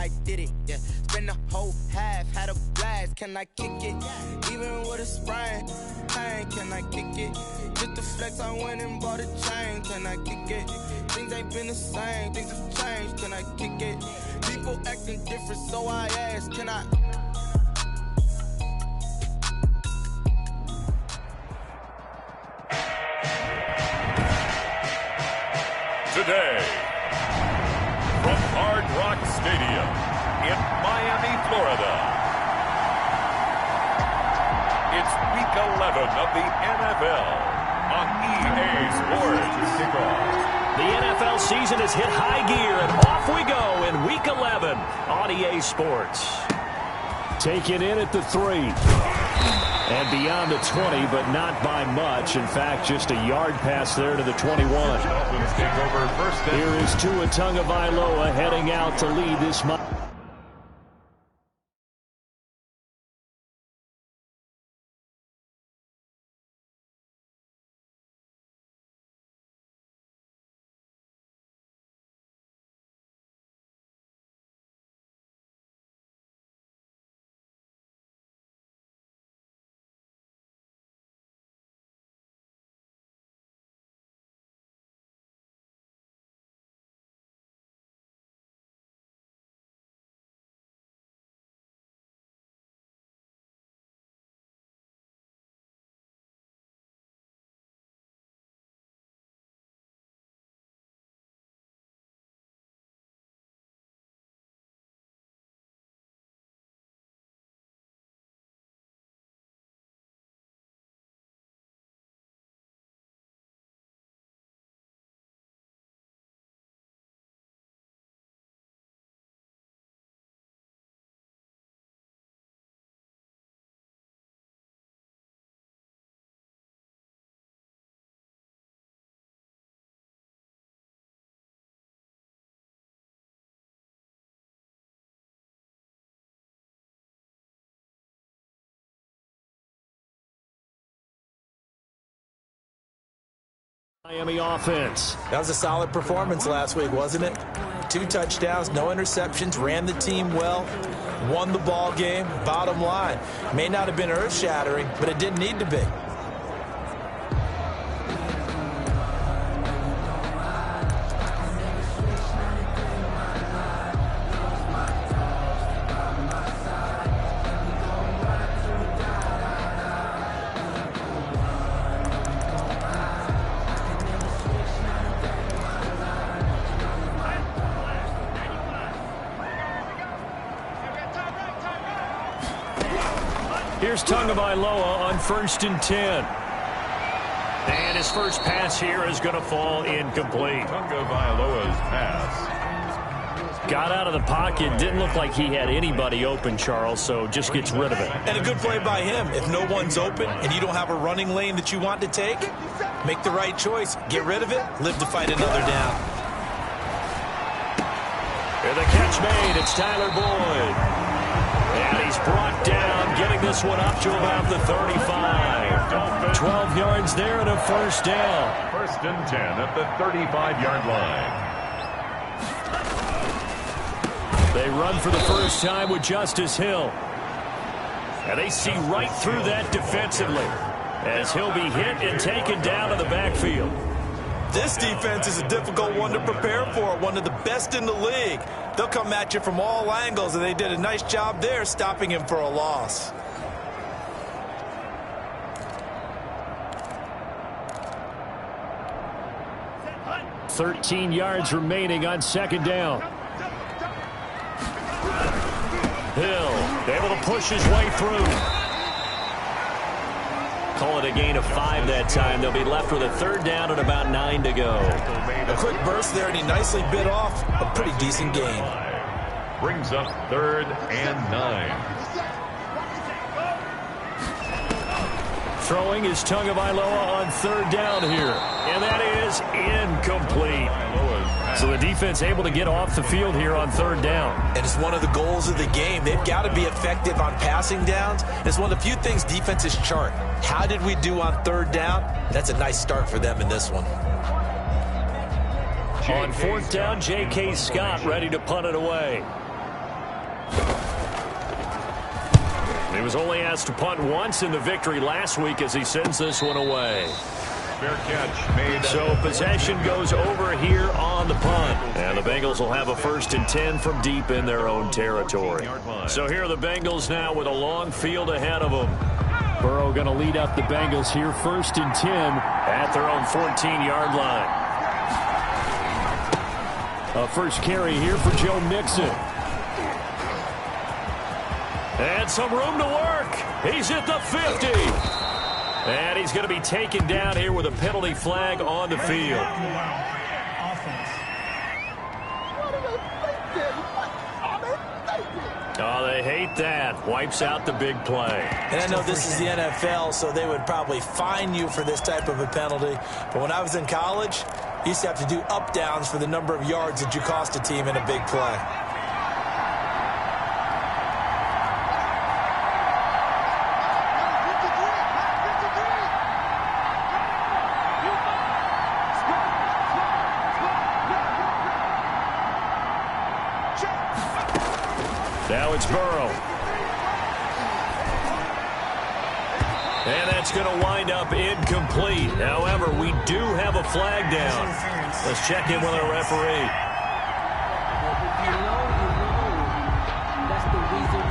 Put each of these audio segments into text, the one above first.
I did it, yeah. Spend the whole half, had a blast. Can I kick it? Even with a sprain, pain, can I kick it? Just the flex, I went and bought a chain. Can I kick it? Things ain't been the same, things have changed. Can I kick it? People acting different, so I asked, can I? Today, from Hard Rock Stadium in Miami, Florida, it's Week 11 of the NFL on EA Sports. The NFL season has hit high gear, and off we go in Week 11 on EA Sports. Taken in at the 3. And beyond the 20, but not by much. In fact, just a yard pass there to the 21. Here is Tua Tagovailoa heading out to lead this month. Miami offense. That was a solid performance last week, wasn't it? 2 touchdowns, no interceptions, ran the team well, won the ball game. Bottom line, may not have been earth-shattering, but it didn't need to be. Here's Tagovailoa on 1st and 10. And his first pass here is going to fall incomplete. Tagovailoa's pass. Got out of the pocket. Didn't look like he had anybody open, Charles, so just gets rid of it. And a good play by him. If no one's open and you don't have a running lane that you want to take, make the right choice. Get rid of it. Live to fight another down. And the catch made. It's Tyler Boyd. And he's brought down, getting this one up to about the 35. 12 yards there and a first down. 1st and 10 at the 35-yard line. They run for the first time with Justice Hill. And they see right through that defensively as he'll be hit and taken down in the backfield. This defense is a difficult one to prepare for, one of the best in the league. They'll come at you from all angles, and they did a nice job there stopping him for a loss. $13 yards remaining on 2nd down. Hill able to push his way through. Call it a gain of 5 that time. They'll be left with a 3rd down and about 9 to go. A quick burst there, and he nicely bit off a pretty decent gain. Brings up 3rd and 9. Throwing is Tagovailoa on 3rd down here. And that is incomplete. So the defense able to get off the field here on 3rd down. And it's one of the goals of the game. They've got to be effective on passing downs. It's one of the few things defenses chart. How did we do on 3rd down? That's a nice start for them in this one. On 4th down, J.K. Scott ready to punt it away. He was only asked to punt once in the victory last week as he sends this one away. Fair catch made. So possession goes over here on the punt. And the Bengals will have a 1st and 10 from deep in their own territory. So here are the Bengals now with a long field ahead of them. Burrow going to lead up the Bengals here 1st and 10 at their own 14-yard line. A first carry here for Joe Mixon. And some room to work. He's at the 50. And he's going to be taken down here with a penalty flag on the field. Oh, they hate that. Wipes out the big play. And I know this is the NFL, so they would probably fine you for this type of a penalty. But when I was in college, you used to have to do up-downs for the number of yards that you cost a team in a big play. Now it's Burrow. And that's going to wind up incomplete. However, we do have a flag down. Let's check in with our referee.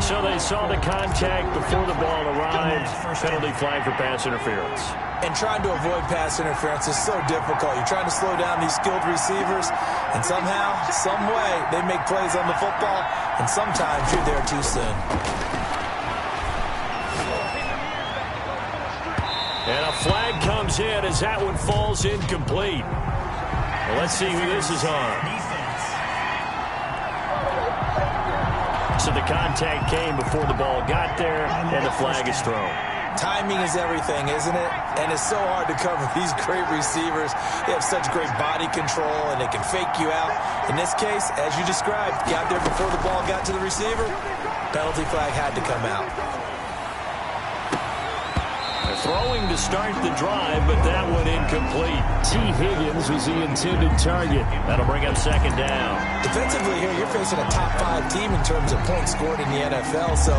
So they saw the contact before the ball arrived. Penalty flag for pass interference. And trying to avoid pass interference is so difficult. You're trying to slow down these skilled receivers, and somehow, some way, they make plays on the football, and sometimes you're there too soon. And a flag comes in as that one falls incomplete. Well, let's see who this is on. So the contact came before the ball got there, and the flag is thrown. Timing is everything, isn't it? And it's so hard to cover these great receivers. They have such great body control, and they can fake you out. In this case, as you described, got there before the ball got to the receiver. Penalty flag had to come out. Throwing to start the drive, but that one incomplete. T. Higgins was the intended target. That'll bring up 2nd down. Defensively here, you're facing a top-5 team in terms of points scored in the NFL. So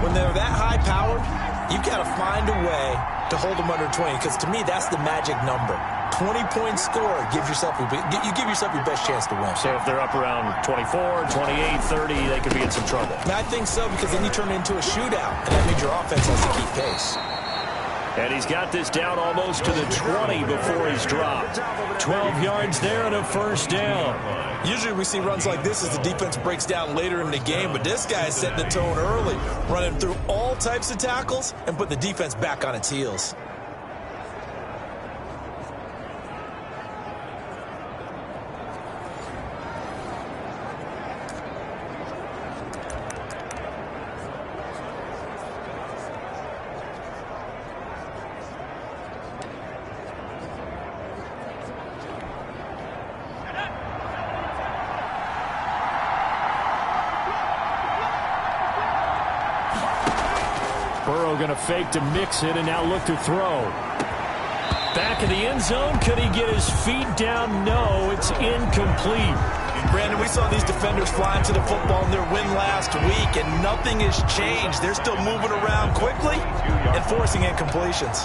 when they're that high-powered, you've got to find a way to hold them under 20, because to me, that's the magic number. 20 points scored, you give yourself your best chance to win. So if they're up around 24, 28, 30, they could be in some trouble. And I think so, because then you turn it into a shootout, and that means your offense has to keep pace. And he's got this down almost to the 20 before he's dropped. 12 yards there and a 1st down. Usually we see runs like this as the defense breaks down later in the game, but this guy is setting the tone early, running through all types of tackles and put the defense back on its heels. Burrow going to fake to mix it and now look to throw. Back in the end zone. Could he get his feet down? No, it's incomplete. Brandon, we saw these defenders flying to the football in their win last week, and nothing has changed. They're still moving around quickly and forcing incompletions.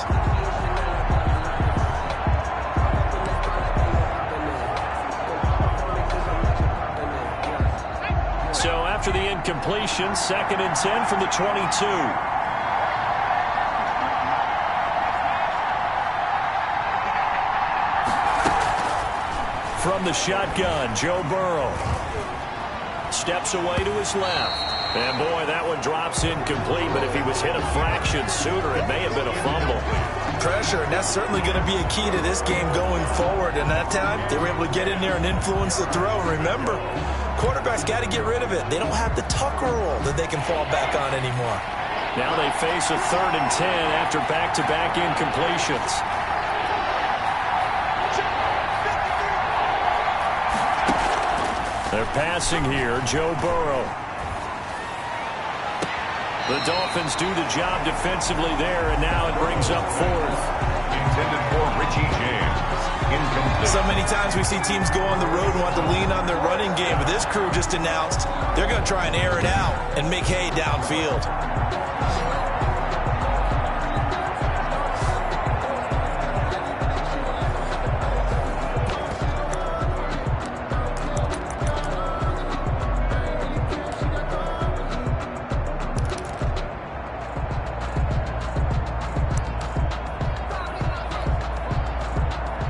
So after the incompletion, 2nd and 10 from the 22. From the shotgun, Joe Burrow steps away to his left. And, boy, that one drops incomplete, but if he was hit a fraction sooner, it may have been a fumble. Pressure, and that's certainly going to be a key to this game going forward. And that time, they were able to get in there and influence the throw. Remember, quarterbacks got to get rid of it. They don't have the Tucker rule that they can fall back on anymore. Now they face a 3rd and 10 after back-to-back incompletions. They're passing here, Joe Burrow. The Dolphins do the job defensively there, and now it brings up 4th. Intended for Richie James. Incomplete. So many times we see teams go on the road and want to lean on their running game, but this crew just announced they're going to try and air it out and make hay downfield.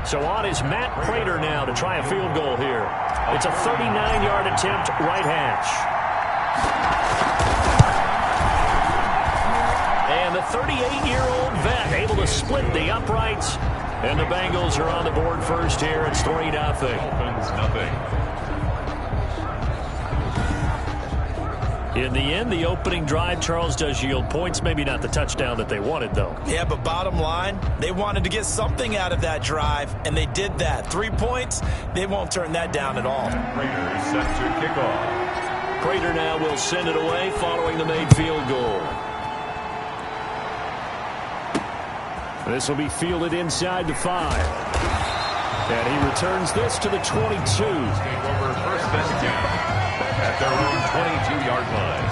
So on is Matt Prater now to try a field goal here. It's a 39-yard attempt, right hash. And the 38-year-old vet able to split the uprights. And the Bengals are on the board first here. It's 3-0. Dolphins, nothing. In the end, the opening drive, Charles, does yield points. Maybe not the touchdown that they wanted, though. Yeah, but bottom line, they wanted to get something out of that drive, and they did that. 3 points, they won't turn that down at all. Raiders set to kick off. Prater now will send it away following the made field goal. This will be fielded inside the 5. And he returns this to the 22. Take over first and 10 at their own 22-yard line.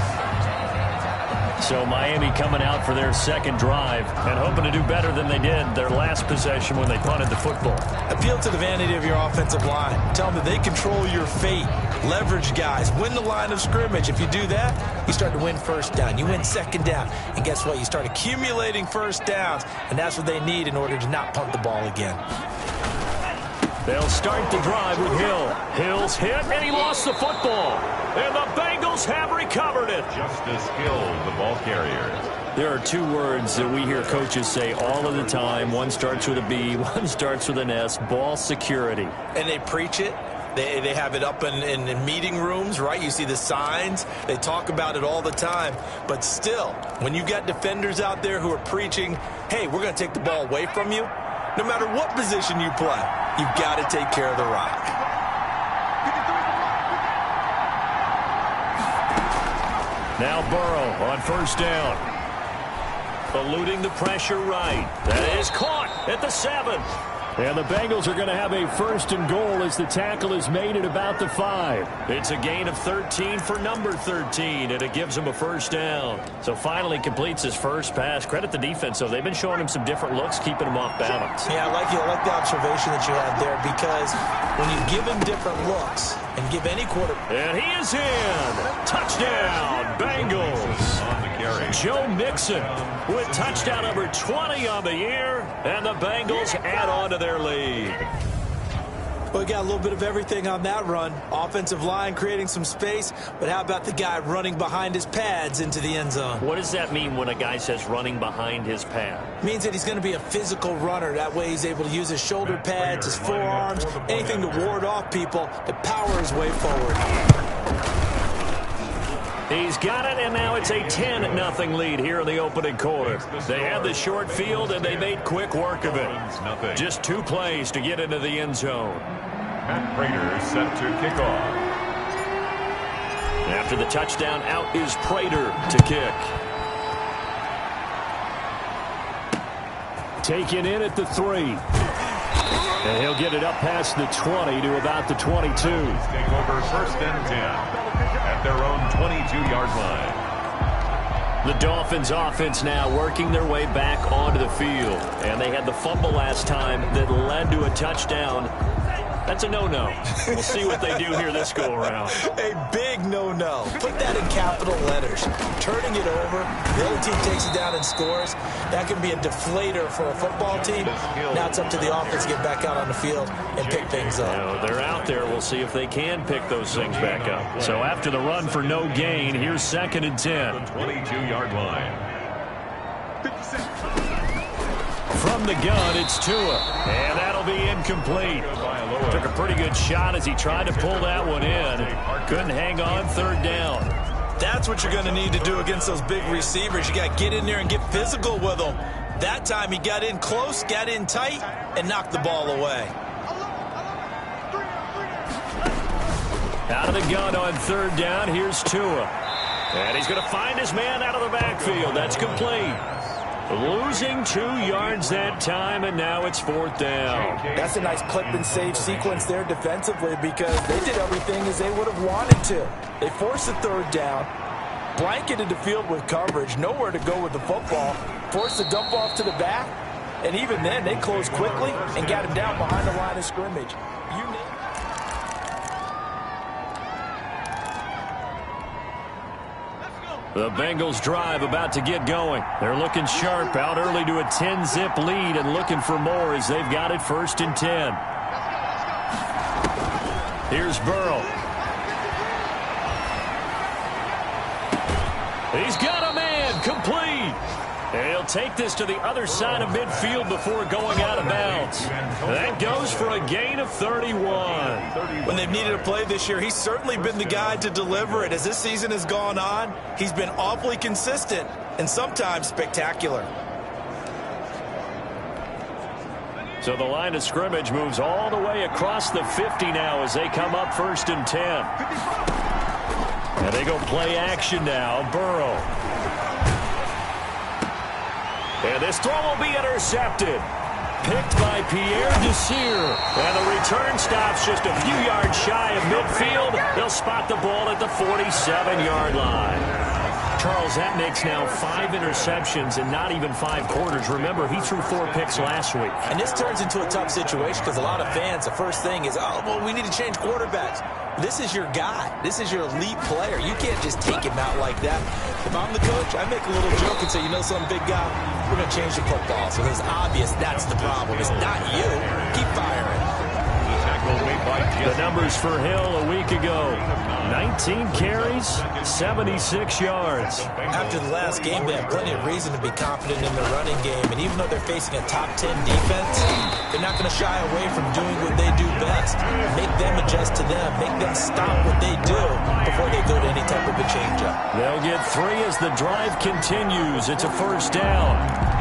So Miami coming out for their second drive and hoping to do better than they did their last possession when they punted the football. Appeal to the vanity of your offensive line. Tell them that they control your fate. Leverage guys. Win the line of scrimmage. If you do that, you start to win first down. You win second down. And guess what? You start accumulating first downs. And that's what they need in order to not punt the ball again. They'll start the drive with Hill. Hill's hit, and he lost the football. And the Bengals have recovered it. Just as skilled, the ball carriers. There are two words that we hear coaches say all of the time. One starts with a B, one starts with an S, ball security. And they preach it. They have it up in meeting rooms, right? You see the signs. They talk about it all the time. But still, when you've got defenders out there who are preaching, hey, we're going to take the ball away from you, no matter what position you play, you've got to take care of the rock. Now Burrow on first down. Eluding the pressure right. That is caught at the 7. And the Bengals are going to have a first and goal as the tackle is made at about the 5. It's a gain of 13 for number 13, and it gives him a first down. So finally completes his first pass. Credit the defense, though. They've been showing him some different looks, keeping him off balance. Yeah, I like the observation that you had there, because when you give him different looks and give any quarterback. And he is in. Touchdown, Bengals. On the carry. Joe Mixon with touchdown number 20 on the year, and the Bengals add on to their lead. Well, we got a little bit of everything on that run. Offensive line creating some space, but how about the guy running behind his pads into the end zone? What does that mean when a guy says running behind his pad? Means that he's going to be a physical runner. That way he's able to use his shoulder pads, his forearms, anything to ward off people to power his way forward. He's got it, and now it's a 10-0 lead here in the opening quarter. They had the short field, and they made quick work of it. Just 2 plays to get into the end zone. Matt Prater set to kick off. After the touchdown, out is Prater to kick. Taken in at the 3. And he'll get it up past the 20 to about the 22. Take over first and 10 at their own 22-yard line. The Dolphins offense now working their way back onto the field. And they had the fumble last time that led to a touchdown. That's a no-no. We'll see what they do here this go-around. A big no-no. Put that in capital letters. Turning it over, the other team takes it down and scores. That can be a deflator for a football team. Now it's up to the offense to get back out on the field and pick things up. You know, they're out there. We'll see if they can pick those things back up. So after the run for no gain, here's 2nd and 10. 22-yard line. From the gun, it's Tua. And that'll be incomplete. Took a pretty good shot as he tried to pull that one in. Couldn't hang on 3rd down. That's what you're going to need to do against those big receivers. You got to get in there and get physical with them. That time he got in close, got in tight, and knocked the ball away. Out of the gun on 3rd down, here's Tua. And he's going to find his man out of the backfield. That's complete. Losing 2 yards that time, and now it's 4th down. That's a nice clip and save sequence there defensively, because they did everything as they would have wanted to. They forced the 3rd down, blanketed the field with coverage, nowhere to go with the football, forced the dump off to the back, and even then they closed quickly and got him down behind the line of scrimmage. The Bengals drive about to get going. They're looking sharp, out early to a 10-zip lead and looking for more as they've got it 1st and 10. Here's Burrow. He's got a man, complete. And he'll take this to the other side of midfield before going out of bounds. That goes for a gain of 31. When they've needed a play this year, he's certainly been the guy to deliver it. As this season has gone on, he's been awfully consistent and sometimes spectacular. So the line of scrimmage moves all the way across the 50 now as they come up 1st and 10. And they go play action now. Burrow. And this throw will be intercepted. Picked by Pierre Desir. And the return stops just a few yards shy of midfield. They'll spot the ball at the 47-yard line. Charles, that makes now 5 interceptions in not even 5 quarters. Remember, he threw 4 picks last week. And this turns into a tough situation because a lot of fans, the first thing is, oh, well, we need to change quarterbacks. This is your guy. This is your elite player. You can't just take him out like that. If I'm the coach, I make a little joke and say, you know something, big guy? We're going to change the football. So it's obvious that's the problem. It's not you. Keep firing. The numbers for Hill a week ago. 19 carries, 76 yards. After the last game, they have plenty of reason to be confident in their running game. And even though they're facing a top 10 defense, they're not going to shy away from doing what they do best. Make them adjust to them. Make them stop what they do before they go to any type of a change-up. They'll get 3 as the drive continues. It's a 1st down.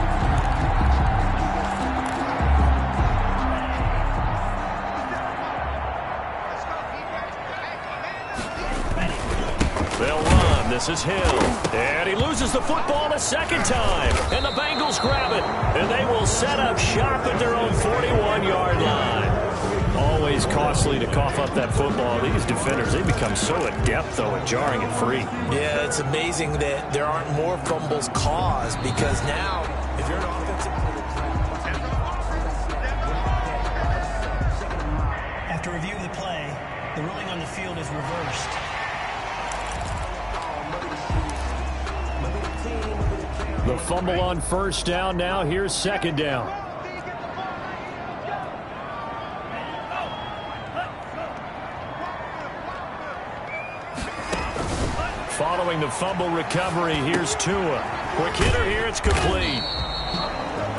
This is Hill, and he loses the football a 2nd time, and the Bengals grab it, and they will set up shop at their own 41-yard line. Always costly to cough up that football. These defenders, they become so adept, though, at jarring it free. Yeah, it's amazing that there aren't more fumbles caused because now, if you're an offensive After review of the play, the ruling on the field is reversed. The fumble on 1st down. Now here's 2nd down. Following the fumble recovery, here's Tua. Quick hitter here, it's complete.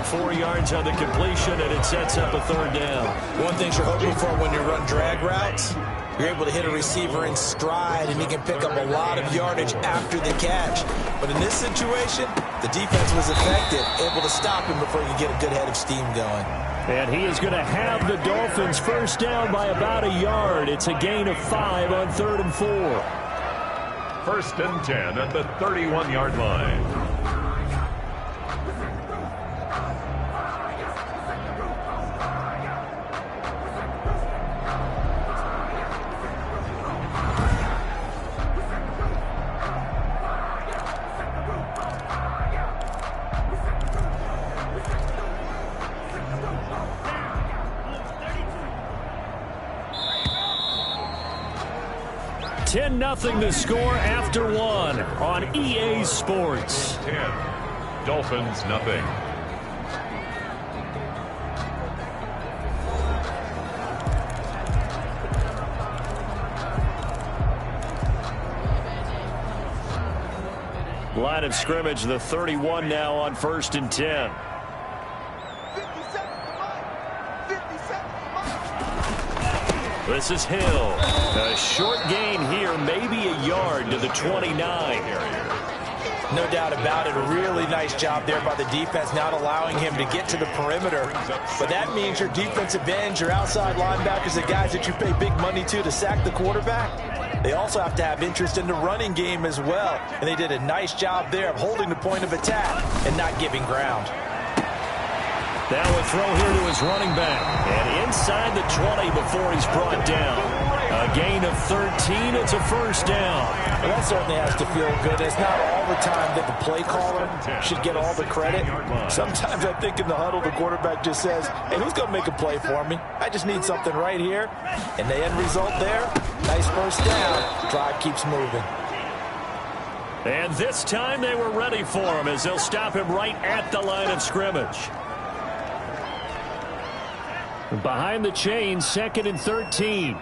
4 yards on the completion, and it sets up a 3rd down. One thing you're hoping for when you run drag routes, you're able to hit a receiver in stride, and he can pick up a lot of yardage after the catch. But in this situation, the defense was effective, able to stop him before he could get a good head of steam going. And he is going to have the Dolphins 1st down by about a yard. It's a gain of 5 on 3rd and 4. 1st and 10 at the 31-yard line. Nothing to score after 1 on EA Sports. 10. Dolphins nothing. Line of scrimmage, the 31 now on 1st and 10. This is Hill. A short gain here, maybe a yard to the 29. No doubt about it. A really nice job there by the defense, not allowing him to get to the perimeter. But that means your defensive ends, your outside linebackers, the guys that you pay big money to sack the quarterback, they also have to have interest in the running game as well. And they did a nice job there of holding the point of attack and not giving ground. Now a throw here to his running back. And inside the 20 before he's brought down. A gain of 13. It's a 1st down. Well, that certainly has to feel good. It's not all the time that the play caller should get all the credit. Sometimes I think in the huddle, the quarterback just says, hey, who's going to make a play for me? I just need something right here. And the end result there, nice 1st down. Drive keeps moving. And this time they were ready for him as they'll stop him right at the line of scrimmage. Behind the chain, 2nd and 13.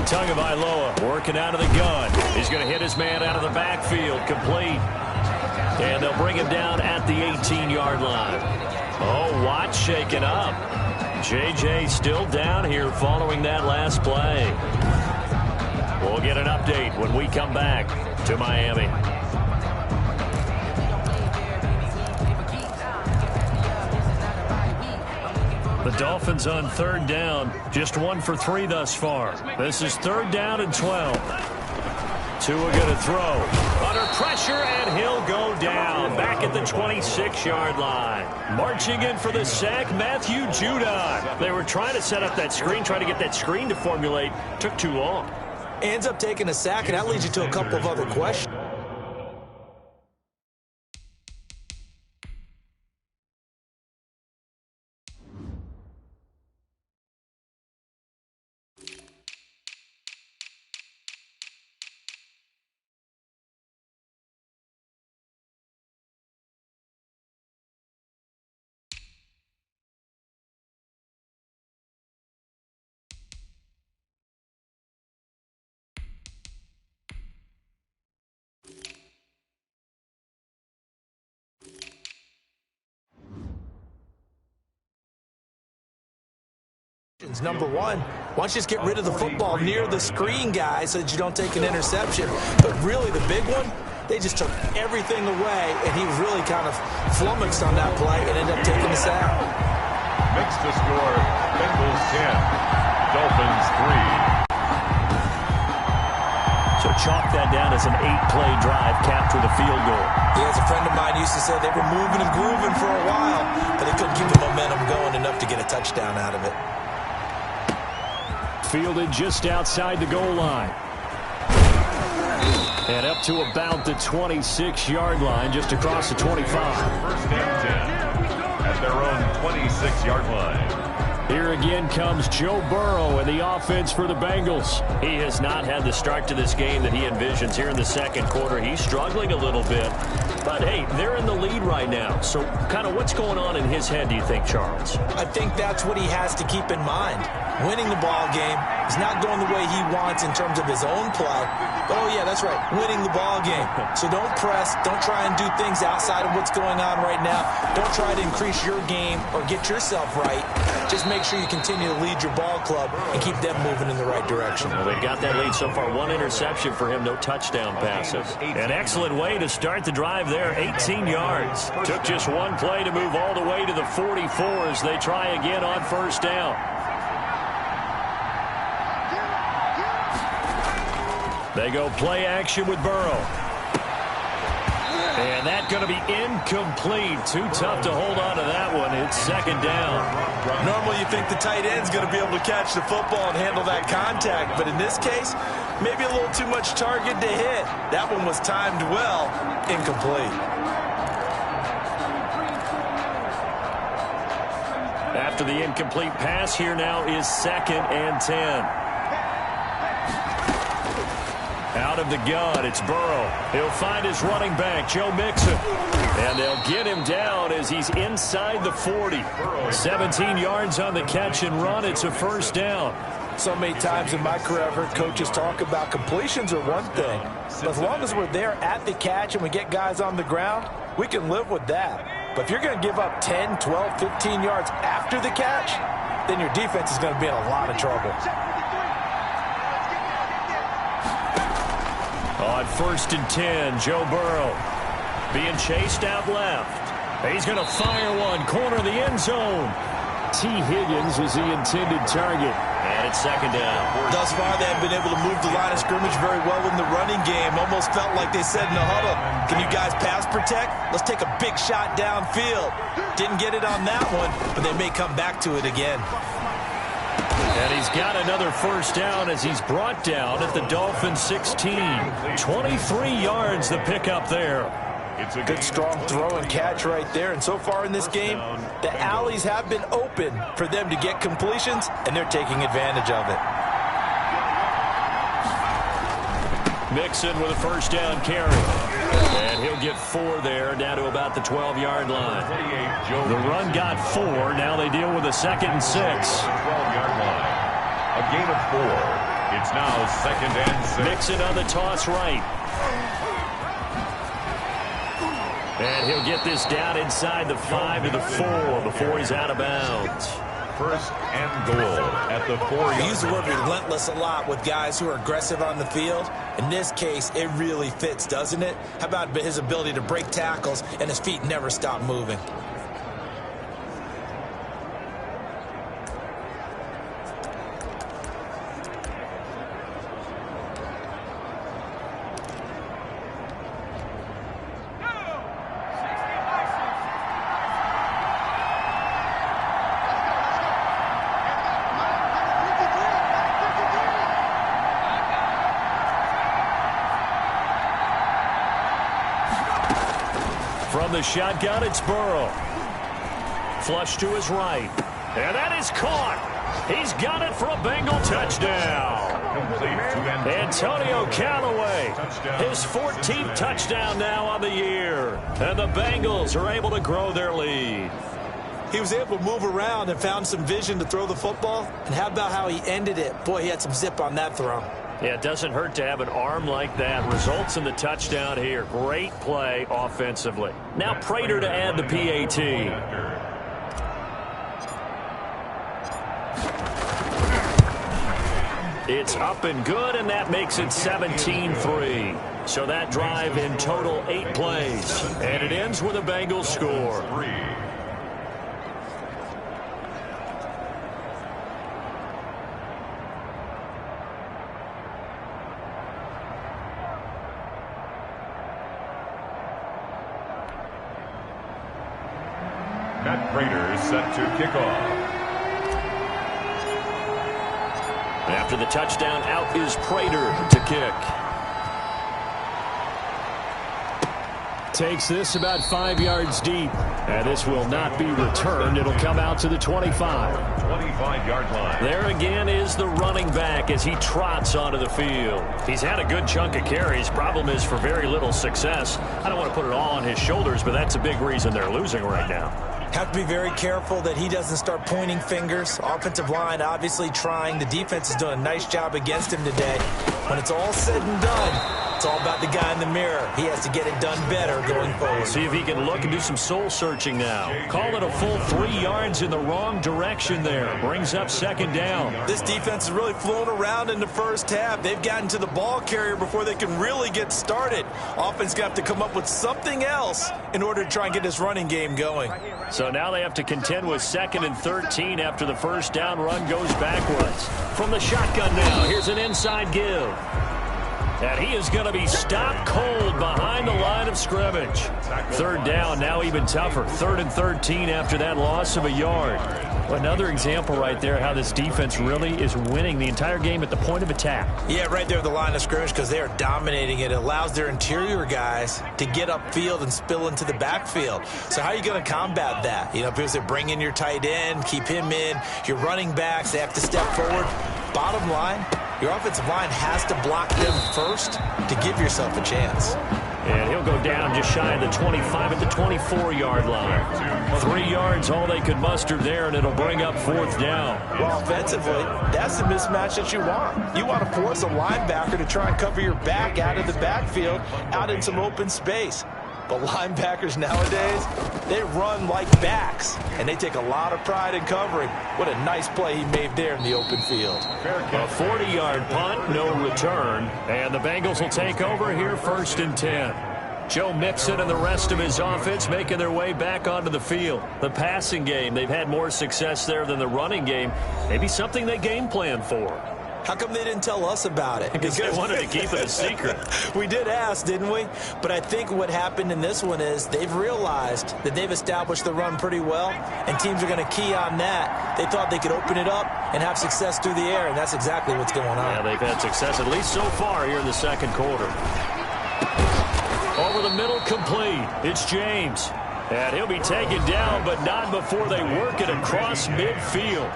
Tagovailoa working out of the gun. He's going to hit his man out of the backfield, complete. And they'll bring him down at the 18-yard line. Oh, Watt shaken up. J.J. still down here following that last play. We'll get an update when we come back to Miami. The Dolphins on 3rd down, just 1 for 3 thus far. This is 3rd down and 12. Tua going to throw. Under pressure, and he'll go down. Back at the 26-yard line. Marching in for the sack, Matthew Judon. They were trying to set up that screen, trying to get that screen to formulate. Took too long. Ends up taking a sack, and that leads you to a couple of other questions. Number one, why don't you just get rid of the football near the screen, guys, so that you don't take an interception. But really, the big one, they just took everything away, and he was really kind of flummoxed on that play and ended up taking the sack. Makes the score Bengals 10, Dolphins 3. So chalk that down as an 8-play drive, capture the field goal. Yeah, as a friend of mine used to say, they were moving and grooving for a while, but they couldn't keep the momentum going enough to get a touchdown out of it. Fielded just outside the goal line. And up to about the 26-yard line, just across the 25. 1st and 10 at their own 26-yard line. Here again comes Joe Burrow and the offense for the Bengals. He has not had the start to this game that he envisions here in the 2nd quarter. He's struggling a little bit. But, hey, they're in the lead right now. So kind of what's going on in his head, do you think, Charles? I think that's what he has to keep in mind. Winning the ball game is not going the way he wants in terms of his own play. Oh, yeah, that's right, winning the ball game. So don't press. Don't try and do things outside of what's going on right now. Don't try to increase your game or get yourself right. Just make sure you continue to lead your ball club and keep them moving in the right direction. Well, they've got that lead so far. 1 interception for him, no touchdown passes. An excellent way to start the drive there, 18 yards. Took just 1 play to move all the way to the 44 as they try again on 1st down. They go play action with Burrow. And that's going to be incomplete. Too tough to hold on to that one. It's 2nd down. Normally you think the tight end's going to be able to catch the football and handle that contact. But in this case, maybe a little too much target to hit. That one was timed well. Incomplete. After the incomplete pass, here now is 2nd and 10. Out of the gun, it's Burrow. He'll find his running back, Joe Mixon. And they'll get him down as he's inside the 40. 17 yards on the catch and run. It's a 1st down. So many times in my career, I've heard coaches talk about completions are one thing. But as long as we're there at the catch and we get guys on the ground, we can live with that. But if you're going to give up 10, 12, 15 yards after the catch, then your defense is going to be in a lot of trouble. On 1st and 10, Joe Burrow being chased out left. He's going to fire one, corner of the end zone. T. Higgins was the intended target. And it's 2nd down. Thus far, they have been able to move the line of scrimmage very well in the running game. Almost felt like they said in the huddle, can you guys pass protect? Let's take a big shot downfield. Didn't get it on that one, but they may come back to it again. And he's got another 1st down as he's brought down at the Dolphins 16. 23 yards the pickup there. Good, strong throw and catch right there. And so far in this game, the alleys have been open for them to get completions, and they're taking advantage of it. Mixon with a first down carry. And he'll get 4 there, down to about the 12-yard line. The run got 4. Now they deal with a 2nd and 6. 12-yard line. A gain of 4. It's now 2nd and 6. Mixon on the toss right. And he'll get this down inside the 5 to the 4 before he's out of bounds. 1st and goal at the 4-yard. We use the word relentless a lot with guys who are aggressive on the field. In this case, it really fits, doesn't it? How about his ability to break tackles and his feet never stop moving? From the shotgun, it's Burrow. Flush to his right. And that is caught. He's got it for a Bengal touchdown. Antonio Callaway, his 14th touchdown now on the year. And the Bengals are able to grow their lead. He was able to move around and found some vision to throw the football. And how about how he ended it? Boy, he had some zip on that throw. Yeah, it doesn't hurt to have an arm like that. Results in the touchdown here. Great play offensively. Now Prater to add the PAT. It's up and good, and that makes it 17-3. So that drive in total 8 plays. And it ends with a Bengals score. Matt Prater is set to kick off. After the touchdown, out is Prater to kick. Takes this about 5 yards deep. And this will not be returned. It'll come out to the 25. 25-yard line. There again is the running back as he trots onto the field. He's had a good chunk of carries. Problem is for very little success. I don't want to put it all on his shoulders, but that's a big reason they're losing right now. Have to be very careful that he doesn't start pointing fingers. Offensive line obviously trying. The defense has done a nice job against him today. When it's all said and done, it's all about the guy in the mirror. He has to get it done better going forward. See if he can look and do some soul searching now. Call it a full 3 yards in the wrong direction there. Brings up 2nd down. This defense is really flown around in the first half. They've gotten to the ball carrier before they can really get started. Offense got to come up with something else in order to try and get this running game going. So now they have to contend with 2nd and 13 after the first down run goes backwards. From the shotgun now, here's an inside give. And he is going to be stopped cold behind the line of scrimmage. 3rd down, now even tougher. 3rd and 13 after that loss of a yard. Another example right there how this defense really is winning the entire game at the point of attack. Yeah, right there at the line of scrimmage because they are dominating it. It allows their interior guys to get upfield and spill into the backfield. So how are you going to combat that? You know, people say bring in your tight end, keep him in. Your running backs, they have to step forward. Bottom line, your offensive line has to block them first to give yourself a chance. And he'll go down just shy of the 25 at the 24-yard line. 3 yards, all they could muster there, and it'll bring up 4th down. Well, offensively, that's the mismatch that you want. You want to force a linebacker to try and cover your back out of the backfield, out in some open space. But linebackers nowadays, they run like backs, and they take a lot of pride in covering. What a nice play he made there in the open field. A 40-yard punt, no return, and the Bengals will take over here 1st and 10. Joe Mixon and the rest of his offense making their way back onto the field. The passing game, they've had more success there than the running game. Maybe something they game plan for. How come they didn't tell us about it? Because they wanted to keep it a secret. We did ask, didn't we? But I think what happened in this one is they've realized that they've established the run pretty well, and teams are going to key on that. They thought they could open it up and have success through the air, and that's exactly what's going on. Yeah, they've had success at least so far here in the 2nd quarter. Over the middle, complete. It's James. And he'll be taken down, but not before they work it across midfield.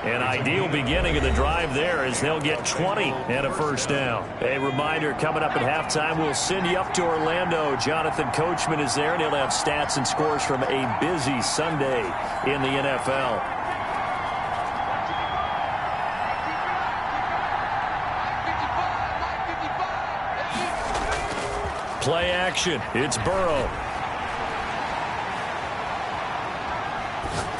An ideal beginning of the drive there as they'll get 20 and a first down. A reminder, coming up at halftime, we'll send you up to Orlando. Jonathan Coachman is there, and he'll have stats and scores from a busy Sunday in the NFL. Play action. It's Burrow.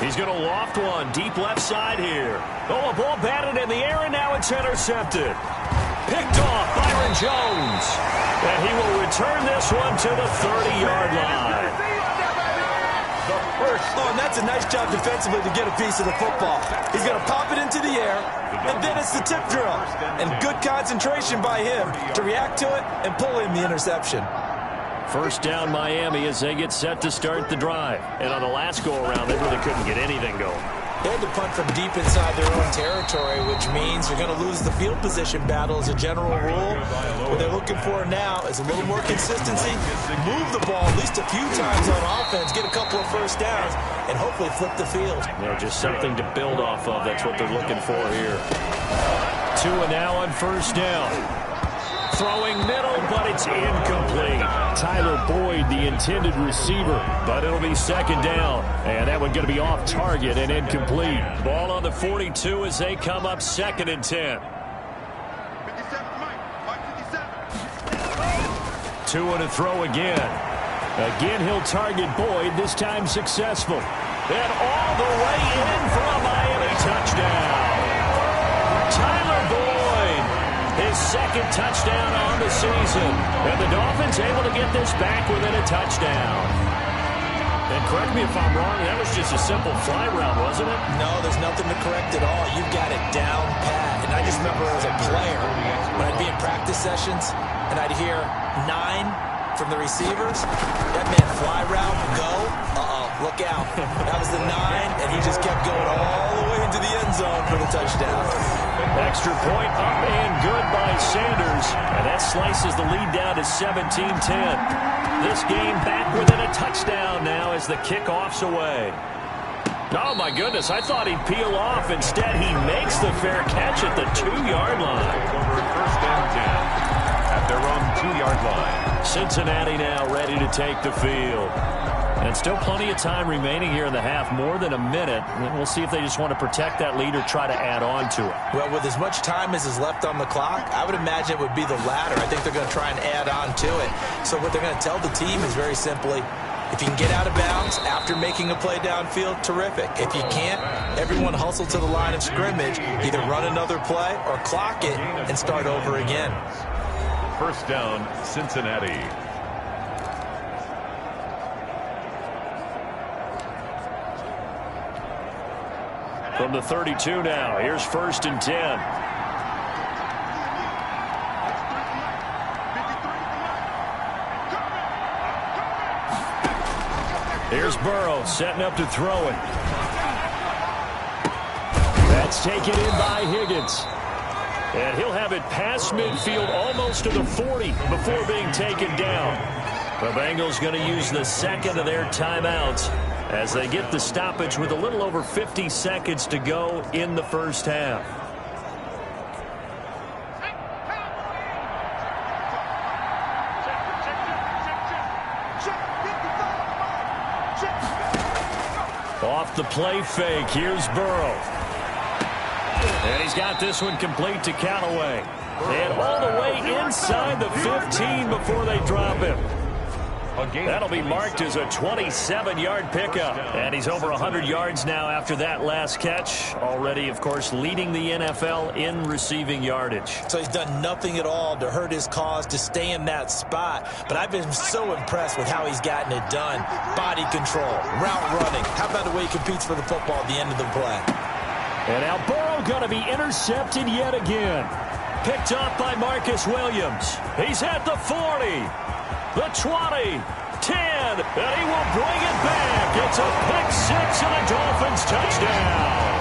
He's going to loft one deep left side here. Oh, a ball batted in the air, and now it's intercepted. Picked off Byron Jones. And he will return this one to the 30-yard line. Oh, and that's a nice job defensively to get a piece of the football. He's going to pop it into the air, and then it's the tip drill. And good concentration by him to react to it and pull in the interception. First down Miami as they get set to start the drive. And on the last go-around, they really couldn't get anything going. They had to punt from deep inside their own territory, which means they're going to lose the field position battle as a general rule. What they're looking for now is a little more consistency, move the ball at least a few times on offense, get a couple of first downs, and hopefully flip the field. You know, just something to build off of. That's what they're looking for here. Tua now on first down. Throwing middle, but it's incomplete. Tyler Boyd, the intended receiver, but it'll be second down. And that one going to be off target and incomplete. Ball on the 42 as they come up second and 10. Tua to throw again. Again, he'll target Boyd, this time successful. And all the way in for a Miami touchdown. Tyler Boyd, his second touchdown on the season. And the Dolphins able to get this back within a touchdown. And correct me if I'm wrong, that was just a simple fly route, wasn't it? No, there's nothing to correct at all. You've got it down pat. And I just remember as a player, when I'd be in practice sessions, and I'd hear 9 from the receivers, that meant fly route, go, look out. That was the 9, and he just kept going all the way into the end zone for the touchdown. Extra point up and good by Sanders. And that slices the lead down to 17-10. This game back within a touchdown now as the kickoff's away. Oh, my goodness. I thought he'd peel off. Instead, he makes the fair catch at the 2-yard line. Over first and 10 at their own 2-yard line. Cincinnati now ready to take the field. And still plenty of time remaining here in the half, more than a minute. And we'll see if they just want to protect that lead or try to add on to it. Well, with as much time as is left on the clock, I would imagine it would be the latter. I think they're going to try and add on to it. So what they're going to tell the team is very simply, if you can get out of bounds after making a play downfield, terrific. If you can't, everyone hustle to the line of scrimmage, either run another play or clock it and start over again. First down, Cincinnati. From the 32 now, here's first and 10. Here's Burrow setting up to throw it. That's taken in by Higgins. And he'll have it past midfield almost to the 40 before being taken down. The Bengals going to use the second of their timeouts as they get the stoppage with a little over 50 seconds to go in the first half. Off the play fake, here's Burrow. And he's got this one complete to Callaway. And all the way inside the 15 before they drop him. That'll be marked as a 27-yard pickup. And he's over 100 yards now after that last catch. Already, of course, leading the NFL in receiving yardage. So he's done nothing at all to hurt his cause to stay in that spot. But I've been so impressed with how he's gotten it done. Body control, route running. How about the way he competes for the football at the end of the play? And now Burrow going to be intercepted yet again. Picked up by Marcus Williams. He's at the 40. The 20, 10, and he will bring it back. It's a pick six and a Dolphins touchdown.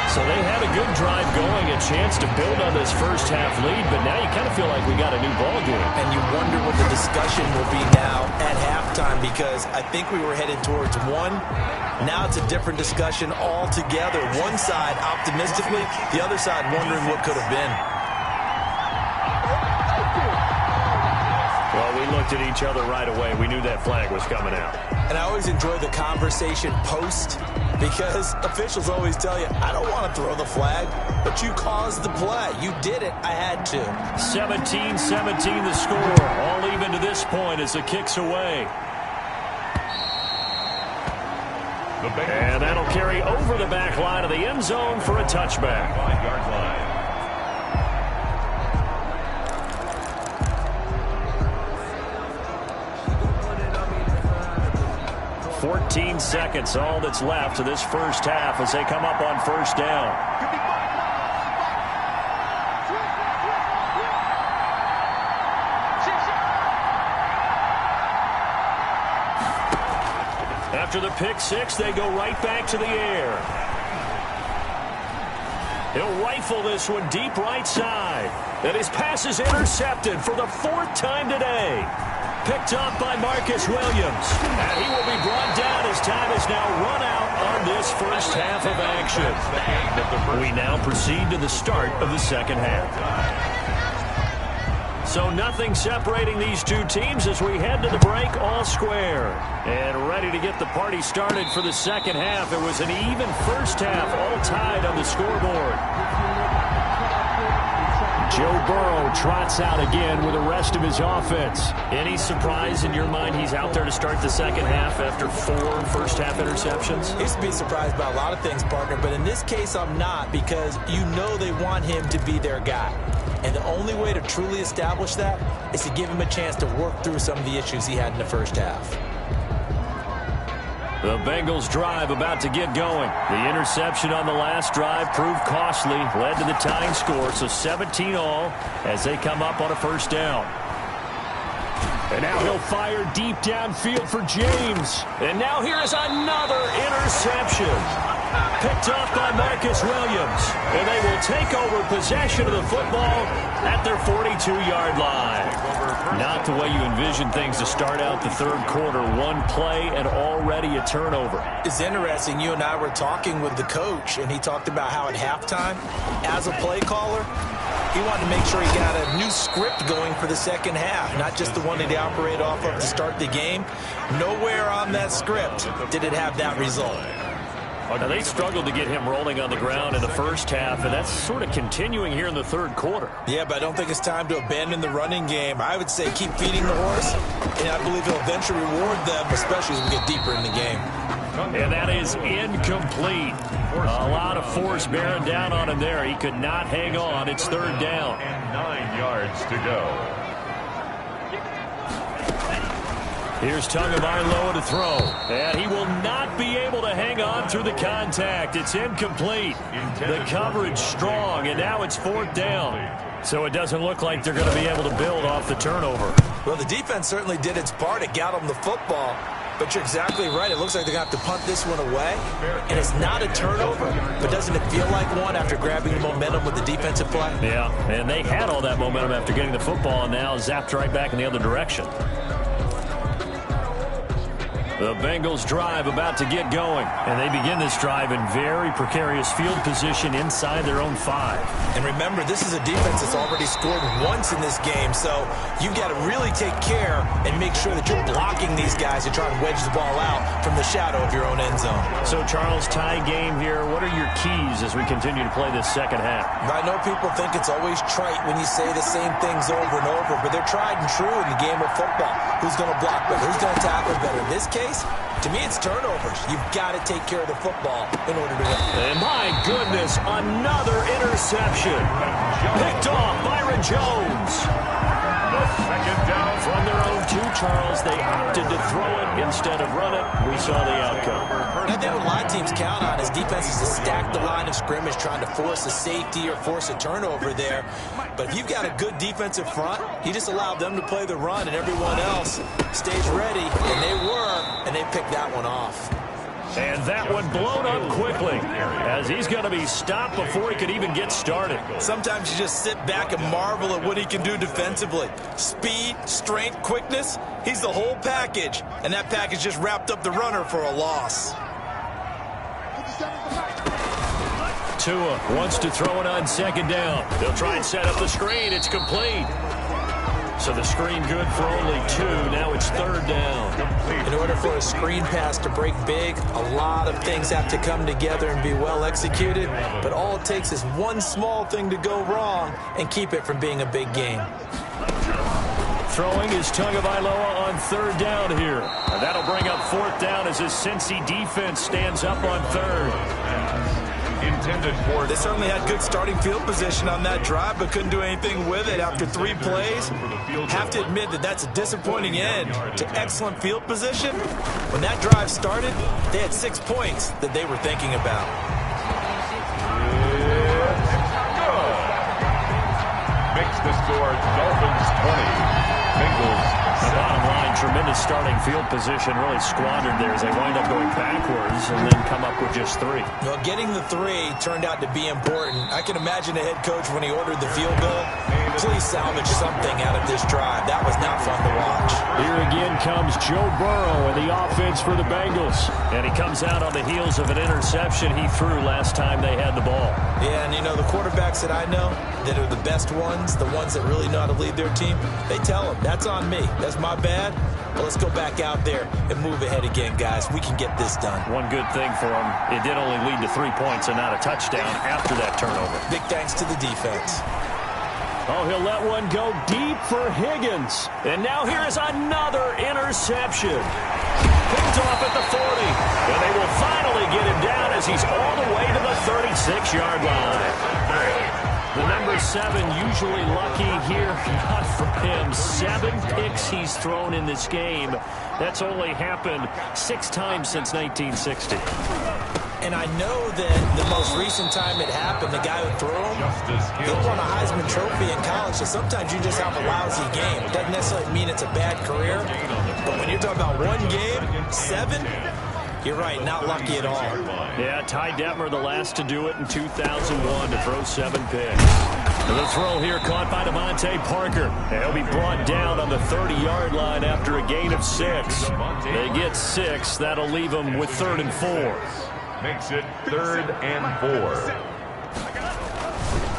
So they had a good drive going, a chance to build on this first half lead, but now you kind of feel like we got a new ball game. And you wonder what the discussion will be now at halftime, because I think we were headed towards one. Now it's a different discussion altogether. One side optimistically, the other side wondering what could have been. Well, we looked at each other right away. We knew that flag was coming out. And I always enjoy the conversation post, because officials always tell you, I don't want to throw the flag, but you caused the play. You did it. I had to. 17-17 the score. All even to this point as the kick's away. And that'll carry over the back line of the end zone for a touchback. 5-yard line. 14 seconds, all that's left to this first half as they come up on first down. After the pick six, they go right back to the air. He'll rifle this one deep right side. And his pass is intercepted for the fourth time today. Picked up by Marcus Williams. And he will be brought down as time is now run out on this first half of action. We now proceed to the start of the second half. So nothing separating these two teams as we head to the break all square. And ready to get the party started for the second half. It was an even first half, all tied on the scoreboard. Joe Burrow trots out again with the rest of his offense. Any surprise in your mind he's out there to start the second half after 4 first-half interceptions? I used to be surprised by a lot of things, partner, but in this case I'm not, because you know they want him to be their guy. And the only way to truly establish that is to give him a chance to work through some of the issues he had in the first half. The Bengals drive about to get going. The interception on the last drive proved costly, led to the tying score, so 17 all as they come up on a first down. And now he'll fire deep downfield for James. And now here is another interception. Picked off by Marcus Williams. And they will take over possession of the football at their 42-yard line. Not the way you envision things to start out the third quarter. One play and already a turnover. It's interesting. You and I were talking with the coach, and he talked about how at halftime, as a play caller, he wanted to make sure he got a new script going for the second half, not just the one that he operated off of to start the game. Nowhere on that script did it have that result. Now, they struggled to get him rolling on the ground in the first half, and that's sort of continuing here in the third quarter. Yeah, but I don't think it's time to abandon the running game. I would say keep feeding the horse, and I believe he'll eventually reward them, especially as we get deeper in the game. And that is incomplete. A lot of force bearing down on him there. He could not hang on. It's third down. And 9 yards to go. Here's Tagovailoa to throw. And he will not be able to hang on through the contact. It's incomplete. The coverage strong, and now it's fourth down. So it doesn't look like they're going to be able to build off the turnover. Well, the defense certainly did its part. It got them the football. But you're exactly right. It looks like they're going to have to punt this one away. And it's not a turnover, but doesn't it feel like one after grabbing the momentum with the defensive play? Yeah, and they had all that momentum after getting the football, and now zapped right back in the other direction. The Bengals drive about to get going, and they begin this drive in very precarious field position inside their own 5. And remember, this is a defense that's already scored once in this game, so you've got to really take care and make sure that you're blocking these guys to try and wedge the ball out from the shadow of your own end zone. So, Charles, tie game here. What are your keys as we continue to play this second half? I know people think it's always trite when you say the same things over and over, but they're tried and true in the game of football. Who's going to block better? Who's going to tackle better? In this case, to me, it's turnovers. You've got to take care of the football in order to win. And my goodness, another interception. Picked off Byron Jones. The second down from their own 2, Charles. They opted to throw it instead of run it. We saw the outcome. I think what a lot of teams count on is defenses to stack the line of scrimmage, trying to force a safety or force a turnover there. But if you've got a good defensive front, you just allow them to play the run, and everyone else stays ready. And they were, and they picked that one off. And that one blown up quickly, as he's going to be stopped before he could even get started. Sometimes you just sit back and marvel at what he can do defensively. Speed, strength, quickness, he's the whole package. And that package just wrapped up the runner for a loss. Tua wants to throw it on second down. They'll try and set up the screen. It's complete. So the screen good for only 2. Now it's third down. In order for a screen pass to break big, a lot of things have to come together and be well executed. But all it takes is one small thing to go wrong and keep it from being a big game. Throwing is Tagovailoa on third down here. And that'll bring up fourth down as his Cincy defense stands up on third. They certainly had good starting field position on that drive, but couldn't do anything with it after 3 plays. Have to admit that that's a disappointing end to excellent field position. When that drive started, they had 6 points that they were thinking about. Makes the score Dolphins 20, Bengals. The bottom line, tremendous starting field position, really squandered there as they wind up going backwards and then come up with just 3. Well, getting the 3 turned out to be important. I can imagine the head coach when he ordered the field goal. Please salvage something out of this drive. That was not fun to watch. Here again comes Joe Burrow and the offense for the Bengals. And he comes out on the heels of an interception he threw last time they had the ball. Yeah, and you know, the quarterbacks that I know that are the best ones, the ones that really know how to lead their team, they tell them, that's on me. That's my bad. Well, let's go back out there and move ahead again, guys. We can get this done. One good thing for him, it did only lead to 3 points and not a touchdown after that turnover. Big thanks to the defense. Oh, he'll let one go deep for Higgins. And now here is another interception. Picked off at the 40. And they will finally get him down as he's all the way to the 36-yard line. The number 7 usually lucky here. Not for him. 7 picks he's thrown in this game. That's only happened 6 times since 1960. And I know that the most recent time it happened, the guy who threw him, he won a Heisman Trophy in college. So sometimes you just have a lousy game. It doesn't necessarily mean it's a bad career. But when you're talking about 1 game, 7, you're right, not lucky at all. Yeah, Ty Detmer, the last to do it in 2001 to throw 7 picks. The throw here caught by Devontae Parker. He'll be brought down on the 30-yard line after a gain of 6. They get 6. That'll leave them with 3rd and 4. Makes it 3rd and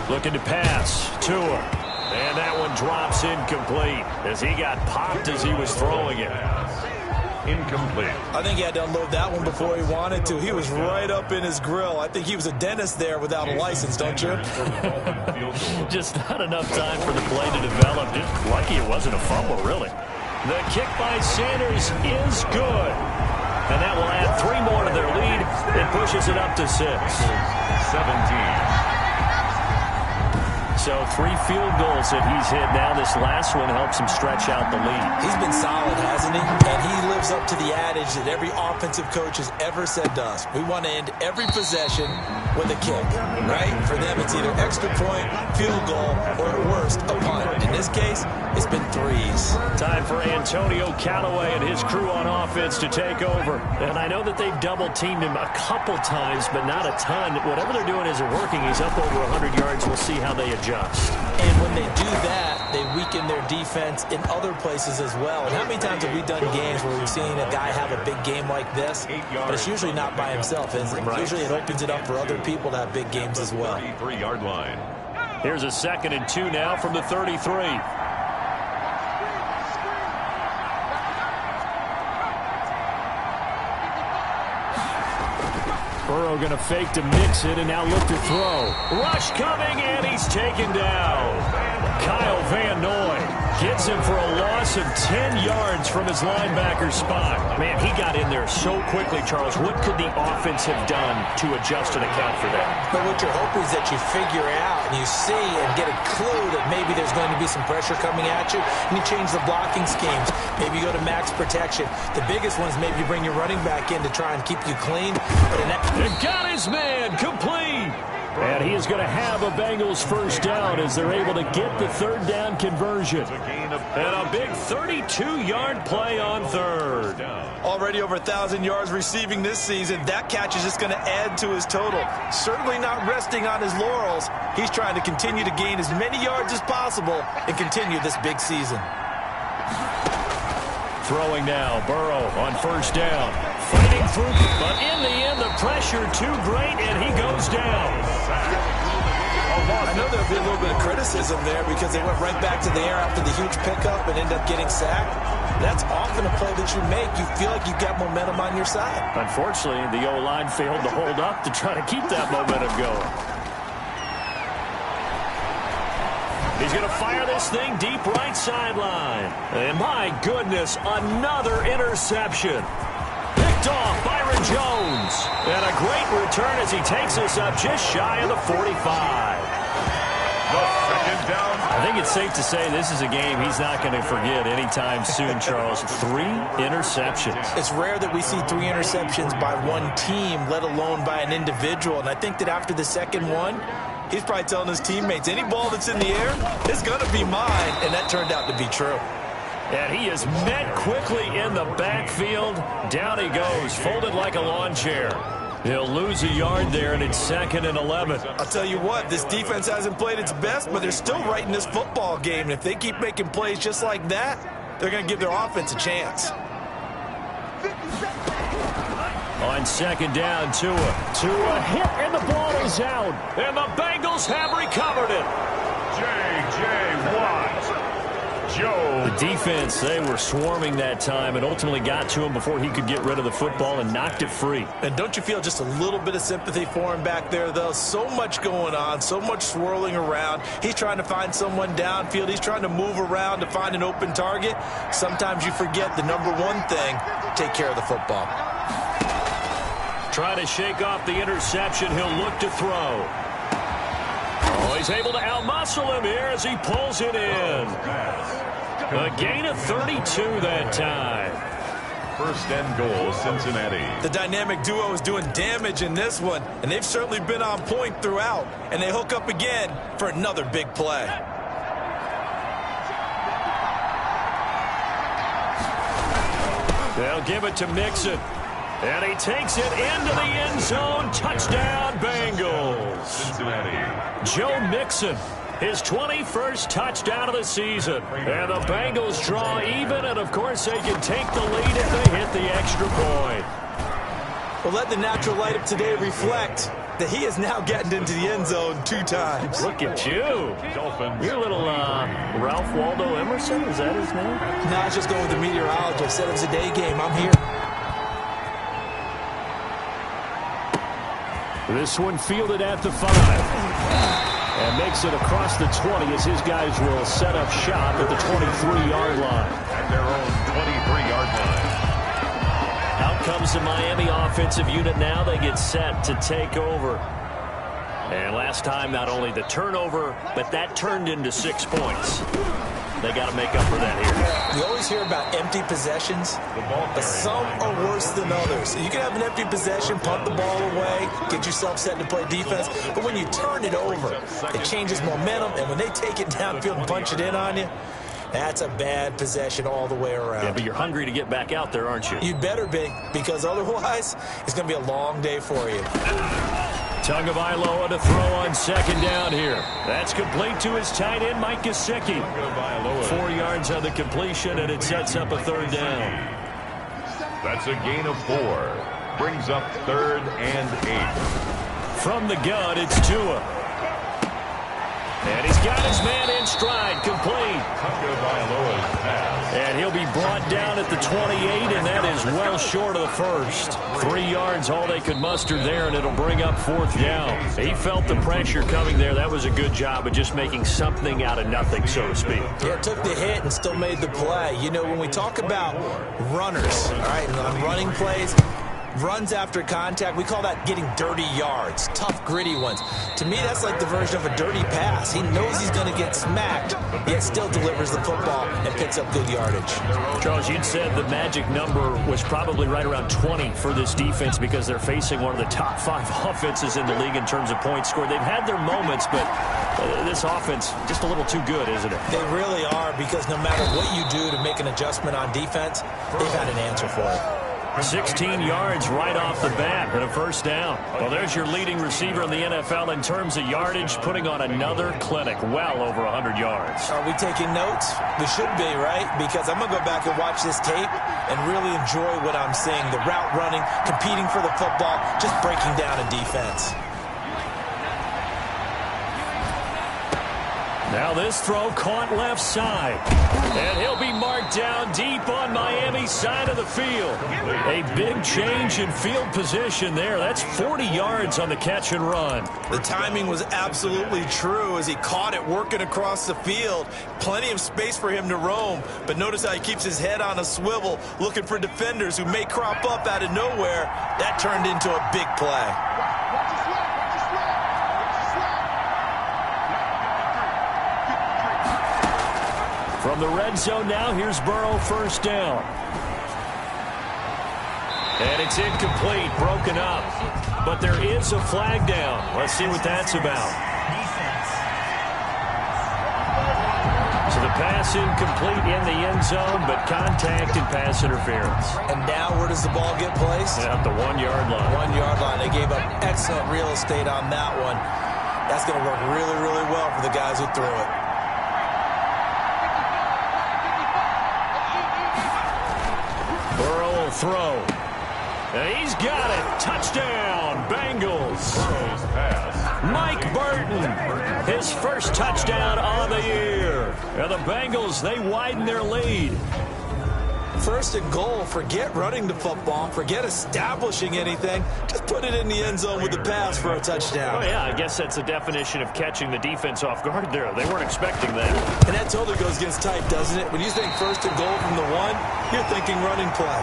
4. Looking to pass. Tua. And that one drops incomplete as he got popped as he was throwing it. Incomplete. I think he had to unload that one before he wanted to. He was right up in his grill. I think he was a dentist there without a license, don't you? Just not enough time for the play to develop. Just lucky it wasn't a fumble, really. The kick by Sanders is good. And that will add 3 more to their lead. It pushes it up to 6. 17. So 3 field goals that he's hit now. This last one helps him stretch out the lead. He's been solid, hasn't he? And he lives up to the adage that every offensive coach has ever said to us. We want to end every possession with a kick, right? For them, it's either extra point, field goal, or at worst, a punt. In this case, it's been 3s. Time for Antonio Callaway and his crew on offense to take over. And I know that they've double-teamed him a couple times, but not a ton. Whatever they're doing isn't working. He's up over 100 yards. We'll see how they adjust. And when they do that, they weaken their defense in other places as well. And how many times have we done games where we've seen a guy have a big game like this? But it's usually not by himself, is it? Right. Usually it opens it up for other people to have big games as well. 33-yard line. Here's a 2nd and 2 now from the 33. Burrow going to fake to mix it and now look to throw. Rush coming and he's taken down. Kyle Van Noy gets him for a loss of 10 yards from his linebacker spot. Man, he got in there so quickly, Charles. What could the offense have done to adjust and account for that? But what you're hoping is that you figure out and you see and get a clue that maybe there's going to be some pressure coming at you, and you change the blocking schemes. Maybe you go to max protection. The biggest one is maybe you bring your running back in to try and keep you clean. But in that They've got his man complete. And he is is going to have a Bengals first down as they're able to get the third down conversion. And a big 32-yard play on third. Already over 1,000 yards receiving this season. That catch is just going to add to his total. Certainly not resting on his laurels. He's trying to continue to gain as many yards as possible and continue this big season. Throwing now, Burrow on first down. Fighting through, but in the end, the pressure too great, and he goes down. I know there'll be a little bit of criticism there because they went right back to the air after the huge pickup and ended up getting sacked. That's often a play that you make. You feel like you've got momentum on your side. Unfortunately, the O-line failed to hold up to try to keep that momentum going. He's going to fire this thing deep right sideline. And my goodness, another interception. Picked off Byron Jones. And a great return as he takes us up just shy of the 45. The second down. I think it's safe to say this is a game he's not going to forget anytime soon, Charles. 3 interceptions. It's rare that we see 3 interceptions by one team, let alone by an individual. And I think that after the second one, he's probably telling his teammates, any ball that's in the air is going to be mine. And that turned out to be true. And he is met quickly in the backfield. Down he goes, folded like a lawn chair. He'll lose a yard there, and it's 2nd and 11. I'll tell you what, this defense hasn't played its best, but they're still right in this football game. And if they keep making plays just like that, they're going to give their offense a chance. On second down, Tua hit, and the ball is out. And the Bengals have recovered it. J.J. Watt. Joe. The defense, they were swarming that time and ultimately got to him before he could get rid of the football and knocked it free. And don't you feel just a little bit of sympathy for him back there, though? So much going on, so much swirling around. He's trying to find someone downfield. He's trying to move around to find an open target. Sometimes you forget the number one thing, take care of the football. Trying to shake off the interception. He'll look to throw. Oh, he's able to outmuscle him here as he pulls it in. A gain of 32 that time. First and goal, Cincinnati. The dynamic duo is doing damage in this one, and they've certainly been on point throughout. And they hook up again for another big play. They'll give it to Mixon. And he takes it into the end zone. Touchdown, Bengals. Cincinnati. Joe Mixon, his 21st touchdown of the season. And the Bengals draw even, and of course they can take the lead if they hit the extra point. Well, let the natural light of today reflect that he has now gotten into the end zone 2 times. Look at you. Dolphins. You're a little Ralph Waldo Emerson, is that his name? No, I was just going with the meteorologist. Said it was a day game. I'm here. This one fielded at the 5. And makes it across the 20 as his guys will set up shop at the 23-yard line. At their own 23-yard line. Out comes the Miami offensive unit now. They get set to take over. And last time, not only the turnover, but that turned into 6 points. They got to make up for that here. You always hear about empty possessions, but some are worse than others. You can have an empty possession, punt the ball away, get yourself set to play defense, but when you turn it over, it changes momentum, and when they take it downfield and punch it in on you, that's a bad possession all the way around. Yeah, but you're hungry to get back out there, aren't you? You better be, because otherwise, it's going to be a long day for you. Tagovailoa to throw on second down here. That's complete to his tight end, Mike Gesicki. 4 yards on the completion, and it sets up a third down. That's a gain of 4. Brings up 3rd and 8. From the gun, it's Tua. And he's got his man in stride, complete. Tagovailoa's pass. And he'll be brought down at the 28, and that is well short of the first. 3 yards, all they could muster there, and it'll bring up 4th down. He felt the pressure coming there. That was a good job of just making something out of nothing, so to speak. Yeah, took the hit and still made the play. You know, when we talk about runners, all right, and on running plays, runs after contact. We call that getting dirty yards, tough, gritty ones. To me, that's like the version of a dirty pass. He knows he's going to get smacked, yet still delivers the football and picks up good yardage. Charles, you'd said the magic number was probably right around 20 for this defense because they're facing one of the top 5 offenses in the league in terms of points scored. They've had their moments, but this offense just a little too good, isn't it? They really are, because no matter what you do to make an adjustment on defense, they've had an answer for it. 16 yards right off the bat and a first down. Well, there's your leading receiver in the NFL in terms of yardage, putting on another clinic, well over 100 yards. Are we taking notes? We should be, right? Because I'm going to go back and watch this tape and really enjoy what I'm seeing. The route running, competing for the football, just breaking down a defense. Now this throw caught left side. And he'll be marked down deep on Miami's side of the field. A big change in field position there. That's 40 yards on the catch and run. The timing was absolutely true as he caught it working across the field. Plenty of space for him to roam. But notice how he keeps his head on a swivel, looking for defenders who may crop up out of nowhere. That turned into a big play. From the red zone now, here's Burrow, first down. And it's incomplete, broken up. But there is a flag down. Let's see what that's about. So the pass incomplete in the end zone, but contact and pass interference. And now where does the ball get placed? At the 1-yard line. 1-yard line. They gave up excellent real estate on that one. That's going to work really, really well for the guys who threw it. Burrow will throw. And he's got it. Touchdown, Bengals. Burrow's pass. Mike Burton, his first touchdown on the year. And the Bengals, they widen their lead. First and goal, forget running the football, forget establishing anything. Just put it in the end zone with the pass for a touchdown. Oh, yeah, I guess that's the definition of catching the defense off guard there. They weren't expecting that. And that totally goes against type, doesn't it? When you think first and goal from the 1, you're thinking running play.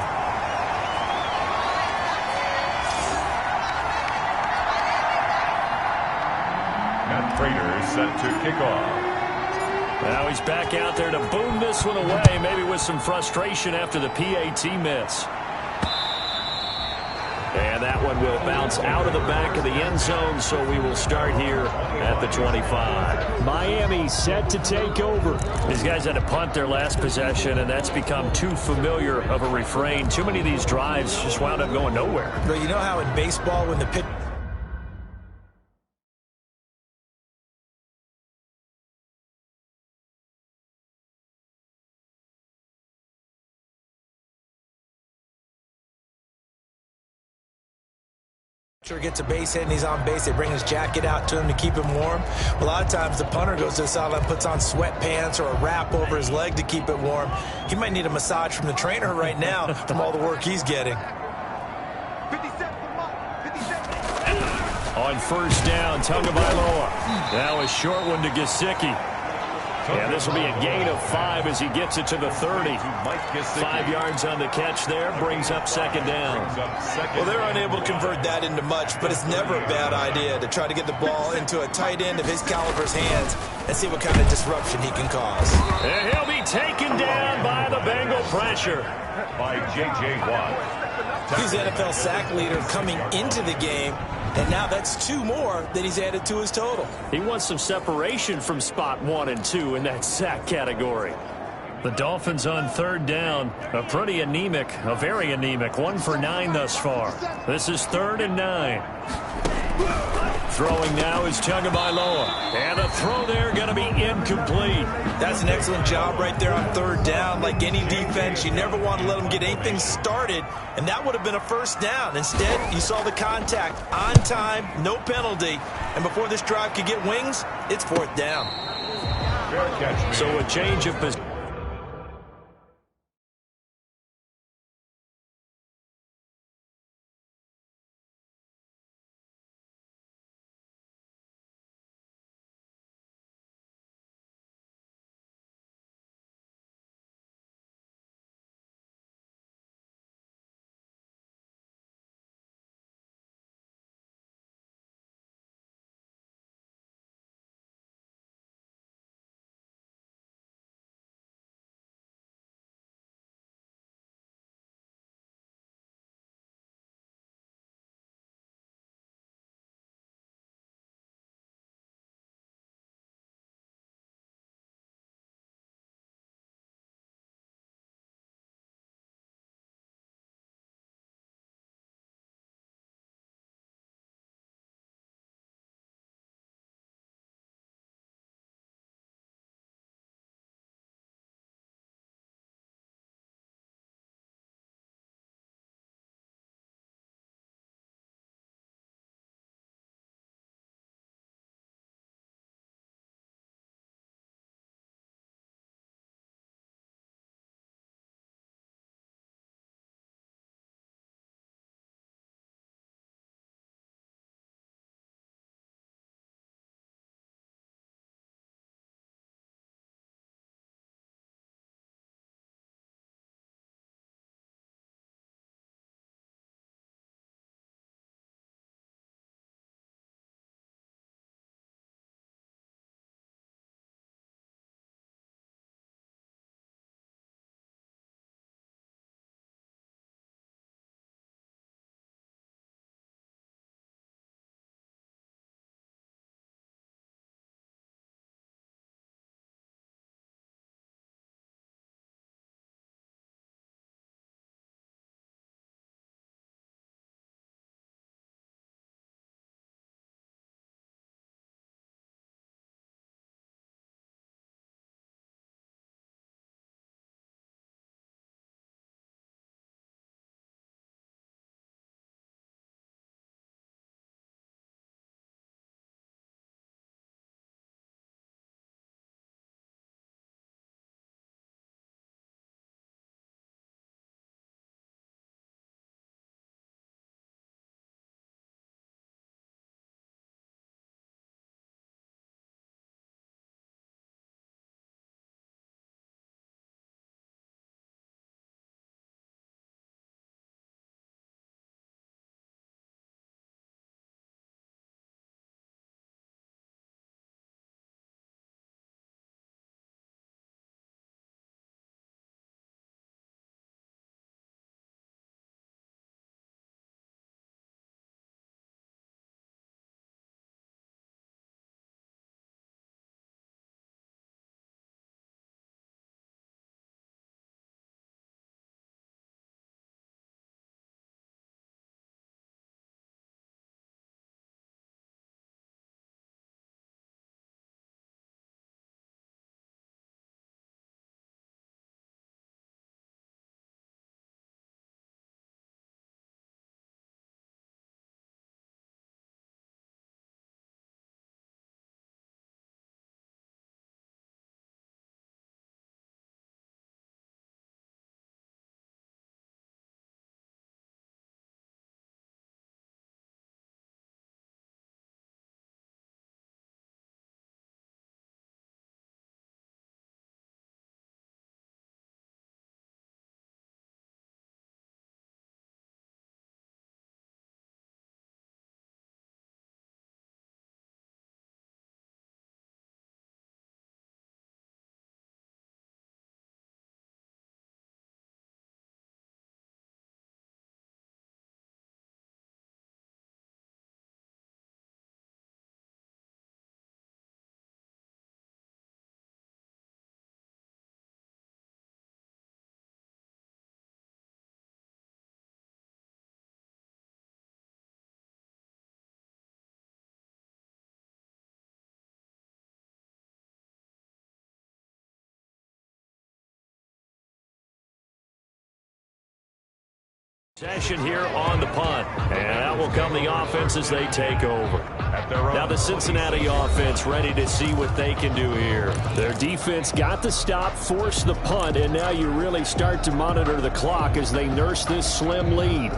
Matt Prater set to kick off. Now he's back out there to boom this one away, maybe with some frustration after the PAT miss. And that one will bounce out of the back of the end zone, so we will start here at the 25. Miami set to take over. These guys had to punt their last possession, and that's become too familiar of a refrain. Too many of these drives just wound up going nowhere. But you know how in baseball when the pitch gets a base hit and he's on base, they bring his jacket out to him to keep him warm. A lot of times the punter goes to the sideline, puts on sweatpants or a wrap over his leg to keep it warm. He might need a massage from the trainer right now from all the work he's getting. On first down, Tagovailoa. Now a short one to Gesicki. And this will be a gain of 5 as he gets it to the 30. 5 yards on the catch there, brings up second down. Well, they're unable to convert that into much, but it's never a bad idea to try to get the ball into a tight end of his caliber's hands and see what kind of disruption he can cause. And he'll be taken down by the Bengal pressure. By J.J. Watt. He's the NFL sack leader coming into the game, and now that's 2 more that he's added to his total. He wants some separation from spot 1 and 2 in that sack category. The Dolphins on third down, a very anemic, 1 for 9 thus far. This is 3rd and 9. Throwing now is Tagovailoa. And the throw there going to be incomplete. That's an excellent job right there on third down. Like any defense, you never want to let them get anything started, and that would have been a first down. Instead, you saw the contact on time, no penalty, and before this drive could get wings, it's 4th down. Fair catch. So a change of position. Possession here on the punt, and out will come the offense as they take over. Now the Cincinnati offense ready to see what they can do here. Their defense got the stop, forced the punt, and now you really start to monitor the clock as they nurse this slim lead.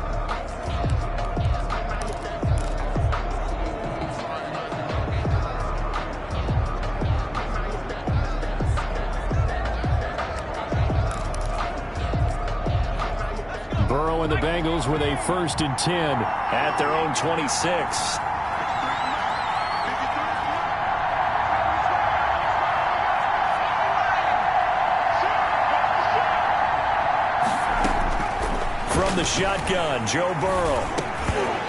Burrow and the Bengals with a 1st and 10 at their own 26. From the shotgun, Joe Burrow.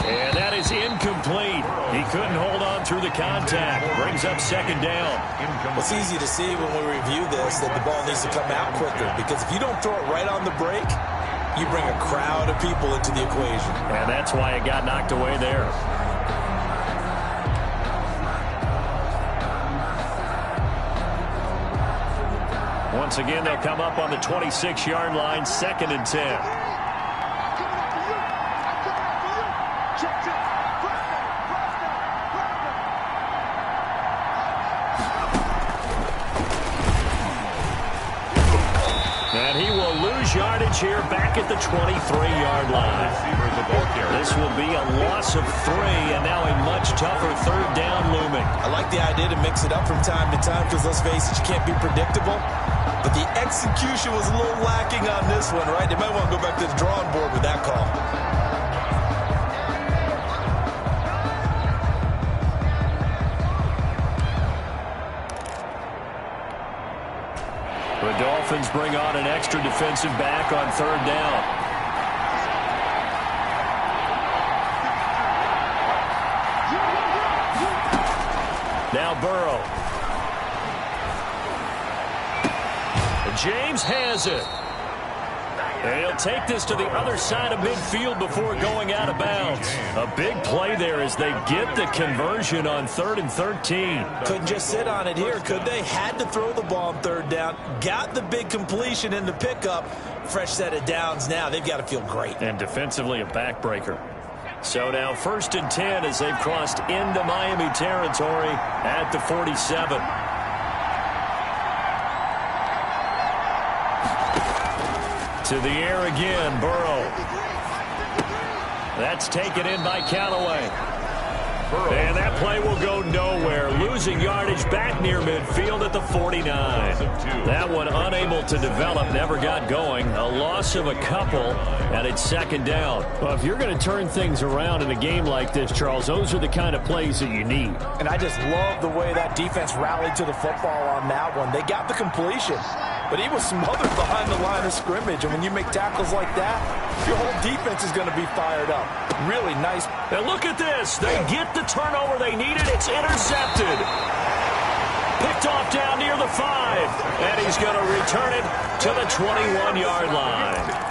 And that is incomplete. He couldn't hold on through the contact. Brings up 2nd down. It's easy to see when we review this that the ball needs to come out quicker, because if you don't throw it right on the break, you bring a crowd of people into the equation. And that's why it got knocked away there. Once again, they'll come up on the 26-yard line, 2nd and 10. And he will lose yardage here back at the 23-yard line. This will be a loss of 3, and now a much tougher 3rd down looming. I like the idea to mix it up from time to time, because let's face it, you can't be predictable. But the execution was a little lacking on this one, right? They might want to go back to the drawing board with that call. The Dolphins bring on an extra defensive back on 3rd down. Now Burrow. James has it. And he'll take this to the other side of midfield before going out of bounds. A big play there as they get the conversion on 3rd and 13. Couldn't just sit on it here, could they? Had to throw the ball on 3rd down. Got the big completion in the pickup. Fresh set of downs now. They've got to feel great. And defensively a backbreaker. So now 1st and 10 as they've crossed into Miami territory at the 47. To the air again, Burrow. That's taken in by Callaway. And that play will go nowhere. Losing yardage back near midfield at the 49. That one unable to develop, never got going. A loss of a couple, and it's 2nd down. Well, if you're going to turn things around in a game like this, Charles, those are the kind of plays that you need. And I just love the way that defense rallied to the football on that one. They got the completion, but he was smothered behind the line of scrimmage. And when you make tackles like that, your whole defense is going to be fired up. Really nice. And look at this. They get the turnover they needed. It's intercepted. Picked off down near the 5. And he's going to return it to the 21-yard line.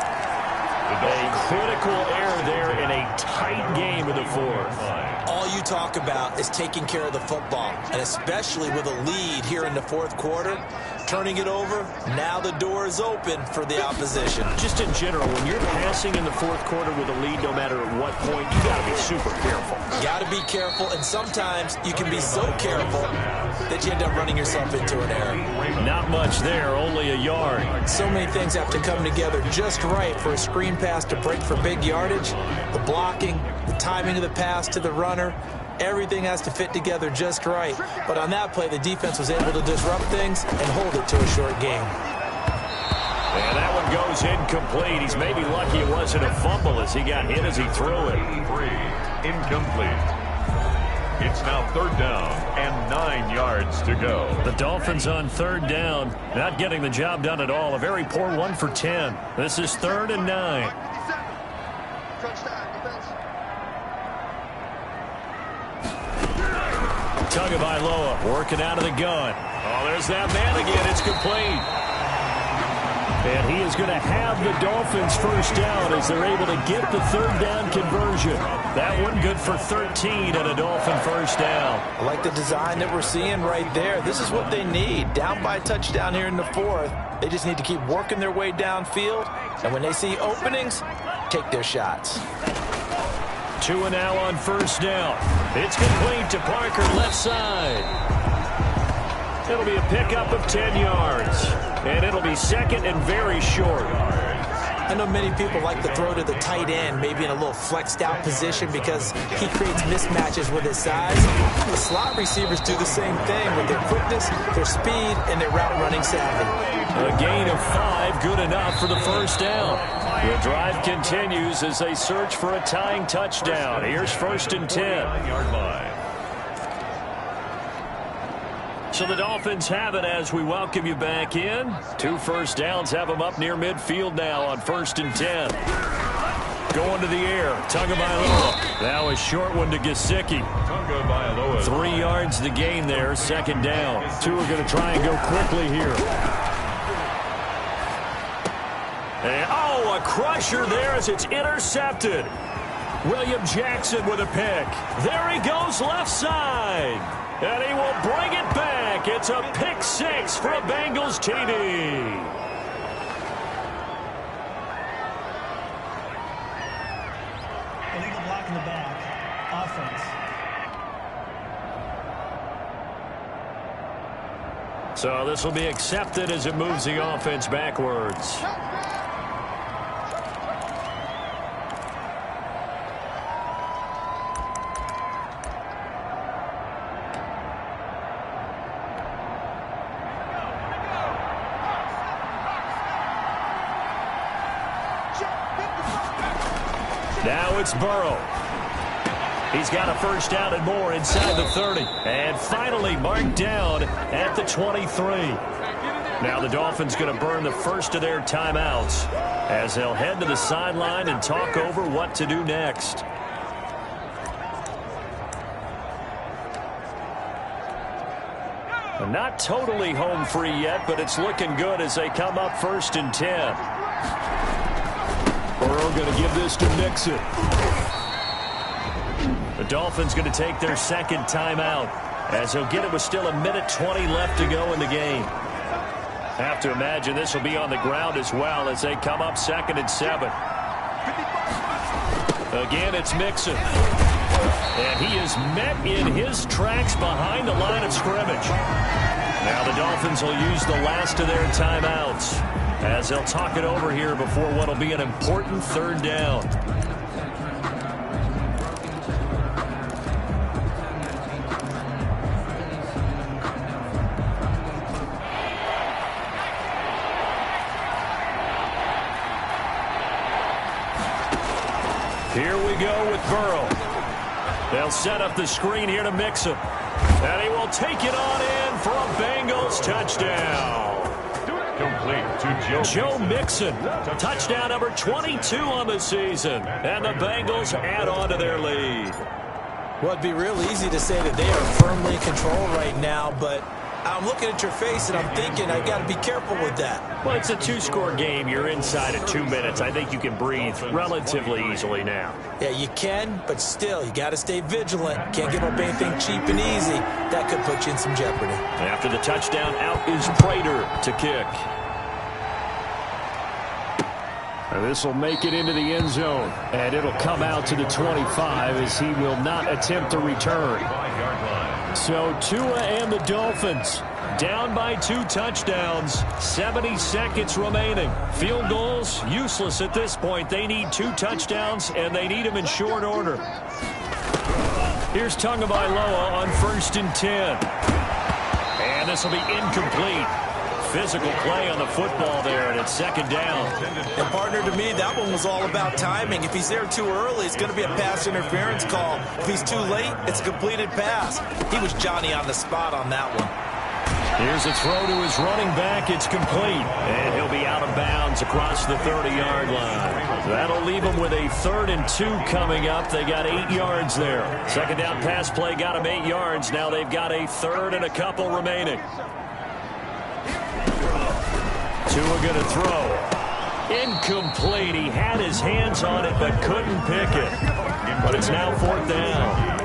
A critical error there in a tight game in the 4th. All you talk about is taking care of the football, and especially with a lead here in the 4th quarter, turning it over, now the door is open for the opposition. Just in general, when you're passing in the 4th quarter with a lead, no matter at what point, you got to be super careful. Got to be careful, and sometimes you can be so careful that you end up running yourself into an error. Not much there, only a yard. So many things have to come together just right for a screen pass to break for big yardage. The blocking, the timing of the pass to the runner, everything has to fit together just right. But on that play, the defense was able to disrupt things and hold it to a short game. And that one goes incomplete. He's maybe lucky it wasn't a fumble as he got hit as he threw it. Incomplete. It's now 3rd down and 9 yards to go. The Dolphins on 3rd down, not getting the job done at all. A very poor 1 for 10. This is 3rd and 9. Tagovailoa working out of the gun. Oh, there's that man again. It's complete. And he is going to have the Dolphins 1st down as they're able to get the 3rd down conversion. That one good for 13 and a Dolphin 1st down. I like the design that we're seeing right there. This is what they need. Down by a touchdown here in the 4th. They just need to keep working their way downfield. And when they see openings, take their shots. 2 now on first down. It's complete to Parker, left side. It'll be a pickup of 10 yards. And it'll be second and very short. I know many people like to throw to the tight end, maybe in a little flexed out position because he creates mismatches with his size. The slot receivers do the same thing with their quickness, their speed, and their route running savvy. A gain of 5, good enough for the first down. The drive continues as they search for a tying touchdown. Here's first and 10. Yard line. So the Dolphins have it as we welcome you back in. 2 first downs have them up near midfield now on first and 10. Going to the air. Tagovailoa. Now a short one to Gesicki. 3 yards the gain there. Second down. 2 are going to try and go quickly here. And, a crusher there as it's intercepted. William Jackson with a pick. There he goes left side. And he will bring it back. It's a pick 6 for a Bengals TD. Illegal block in the back. Offense. So this will be accepted as it moves the offense backwards. Now it's Burrow. He's got a first down and more inside the 30. And finally marked down at the 23. Now the Dolphins going to burn the first of their timeouts as they'll head to the sideline and talk over what to do next. Not totally home free yet, but it's looking good as they come up first and 10. Burrow going to give this to Mixon. The Dolphins going to take their second timeout as they'll get it with still 1:20 left to go in the game. Have to imagine this will be on the ground as well as they come up second and 7. Again, it's Mixon. And he is met in his tracks behind the line of scrimmage. Now the Dolphins will use the last of their timeouts as they'll talk it over here before what will be an important third down. Here we go with Burrow. They'll set up the screen here to Mixon. And he will take it on in for a Bengals touchdown. Complete to Joe Mixon. Touchdown number 22 on the season. And the Bengals add on to their lead. Well, it'd be real easy to say that they are firmly in control right now, but I'm looking at your face and I'm thinking I got to be careful with that. Well, it's a 2-score game. You're inside at 2 minutes. I think you can breathe relatively easily now. Yeah, you can, but still, you got to stay vigilant. Can't give up anything cheap and easy. That could put you in some jeopardy. After the touchdown, out is Prater to kick. And this will make it into the end zone. And it'll come out to the 25 as he will not attempt to return. So Tua and the Dolphins down by 2 touchdowns. 70 seconds remaining. Field goals useless at this point. They need 2 touchdowns, and they need them in short order. Here's Tagovailoa on first and 10. And this will be incomplete. Physical play on the football there, and it's second down. And partner, to me, that one was all about timing. If he's there too early, it's going to be a pass interference call. If he's too late, it's a completed pass. He was Johnny on the spot on that one. Here's a throw to his running back. It's complete. And he'll be out of bounds across the 30-yard line. That'll leave them with a 3rd and 2 coming up. They got 8 yards there. Second down pass play got them 8 yards. Now they've got a 3rd and a couple remaining. Tua going to throw. Incomplete. He had his hands on it but couldn't pick it. But it's now 4th down.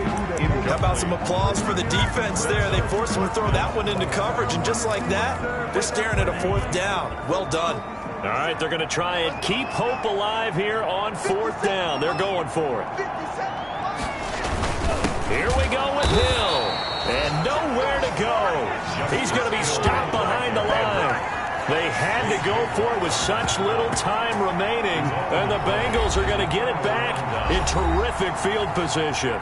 How about some applause for the defense there? They forced him to throw that one into coverage, and just like that, they're staring at a 4th down. Well done. All right, they're going to try and keep hope alive here on 4th down. They're going for it. Here we go with Hill. And nowhere to go. He's going to be stopped behind the line. They had to go for it with such little time remaining, and the Bengals are going to get it back in terrific field position.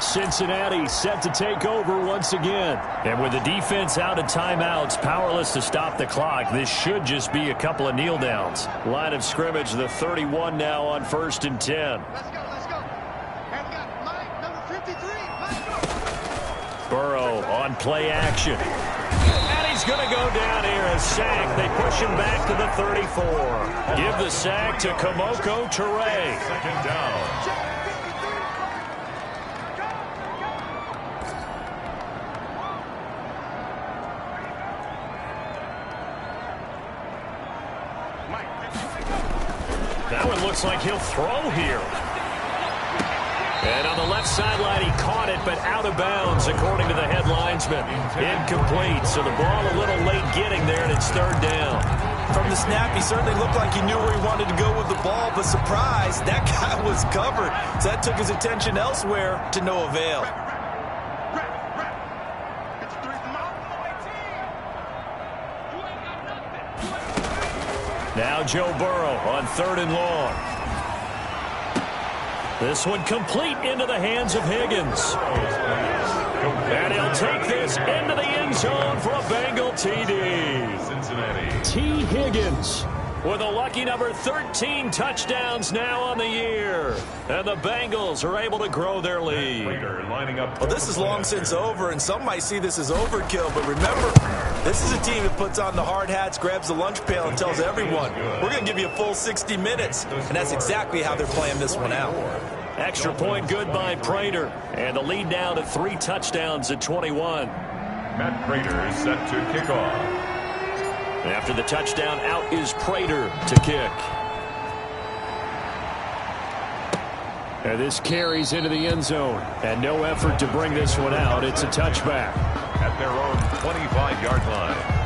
Cincinnati set to take over once again. And with the defense out of timeouts, powerless to stop the clock, this should just be a couple of kneel downs. Line of scrimmage, the 31 now on 1st and 10. Let's go. And we got Mike, number 53. Let's go. Burrow on play action. And he's going to go down here, a sack. They push him back to the 34. Give the sack to Kemoko Turay. 2nd down. That one looks like he'll throw here. And on the left sideline, he caught it, but out of bounds, according to the head linesman. Incomplete, so the ball a little late getting there, and it's 3rd down. From the snap, he certainly looked like he knew where he wanted to go with the ball, but surprise, that guy was covered. So that took his attention elsewhere to no avail. Now Joe Burrow on 3rd and long. This one complete into the hands of Higgins. And he'll take this into the end zone for a Bengal TD. Cincinnati. T. Higgins with a lucky number 13 touchdowns now on the year. And the Bengals are able to grow their lead. Well, this is long since over, and some might see this as overkill, but remember, this is a team that puts on the hard hats, grabs the lunch pail, and tells everyone, we're going to give you a full 60 minutes. And that's exactly how they're playing this one out. Extra point good by Prater. And the lead now to 3 touchdowns at 21. Matt Prater is set to kick off. After the touchdown, out is Prater to kick. And this carries into the end zone. And no effort to bring this one out. It's a touchback. At their own 25-yard line.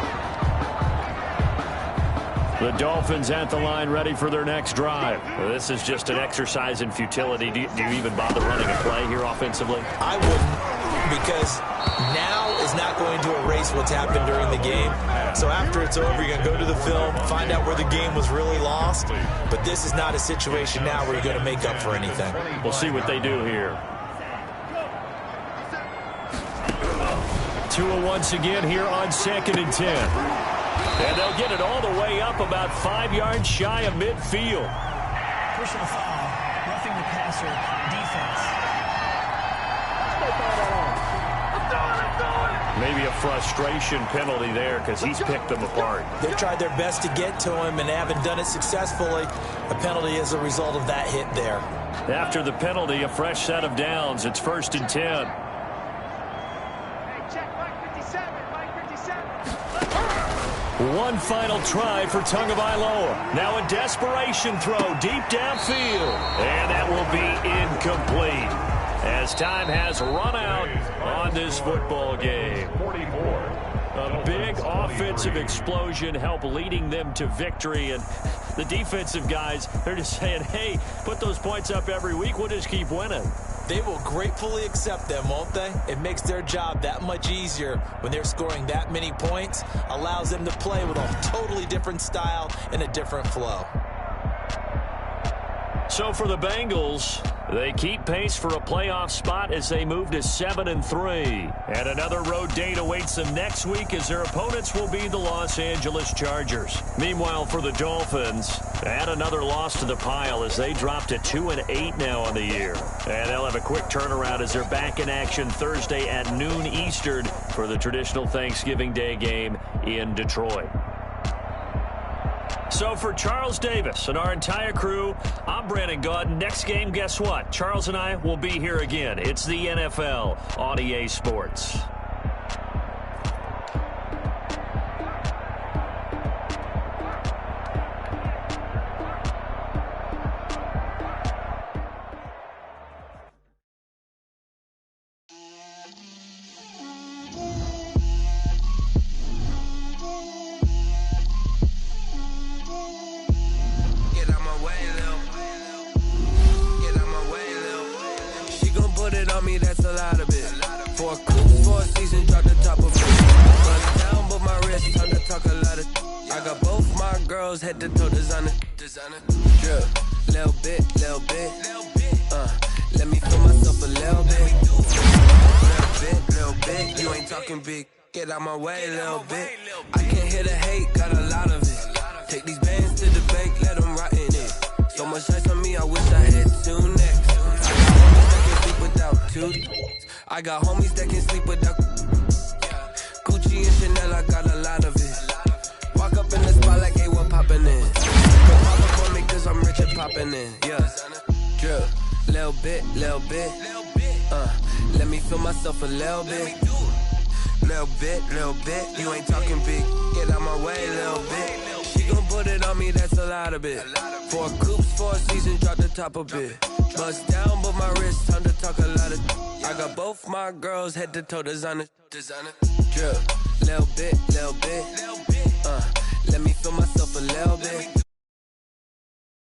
The Dolphins at the line, ready for their next drive. Well, this is just an exercise in futility. Do you even bother running a play here offensively? I wouldn't, because now is not going to erase what's happened during the game. So after it's over, you're going to go to the film, find out where the game was really lost. But this is not a situation now where you're going to make up for anything. We'll see what they do here. Tua once again here on 2nd and 10. And they'll get it all the way up about 5 yards shy of midfield. Personal foul, roughing the passer, defense. Maybe a frustration penalty there because he's picked them apart. They've tried their best to get to him and haven't done it successfully. A penalty is a result of that hit there. After the penalty, a fresh set of downs. It's 1st and 10. One final try for Tagovailoa. Now a desperation throw deep downfield. And that will be incomplete as time has run out on this football game. 44. A big offensive explosion helped leading them to victory. And the defensive guys, they're just saying, hey, put those points up every week. We'll just keep winning. They will gratefully accept them, won't they? It makes their job that much easier when they're scoring that many points. Allows them to play with a totally different style and a different flow. So for the Bengals, they keep pace for a playoff spot as they move to 7-3. And another road date awaits them next week as their opponents will be the Los Angeles Chargers. Meanwhile, for the Dolphins, add another loss to the pile as they drop to 2-8 now on the year. And they'll have a quick turnaround as they're back in action Thursday at noon Eastern for the traditional Thanksgiving Day game in Detroit. So for Charles Davis and our entire crew, I'm Brandon Gaudin. Next game, guess what? Charles and I will be here again. It's the NFL on EA Sports. that's a lot of it. 4 coops, 4 seasons, drop the top of it. Bust down, but my wrist, time to talk a lot of. I got both my girls, head to toe designer. Drip, little bit. Let me feel myself a little bit. You ain't talking big. Get out my way, little bit. I can't hear the hate, got a lot of it. Take these bands to the bank, let them rot in it. So much ice on me, I wish I had 2 necks. I got homies that can sleep without. Gucci and Chanel, I got a lot of it. Walk up in the spot like, hey, what poppin' in? Don't pop up on me cause I'm rich and poppin' in, yeah. Drip, little bit. Let me feel myself a little bit. Little bit. You ain't talking big. Get out my way, little bit. She gon' put it on me, that's a lot of it. 4 coops, 4 seasons, drop the top a bit. Bust down, but my wrist, time to talk a lot of. I got both my girls, head to toe designer. Drip, little bit.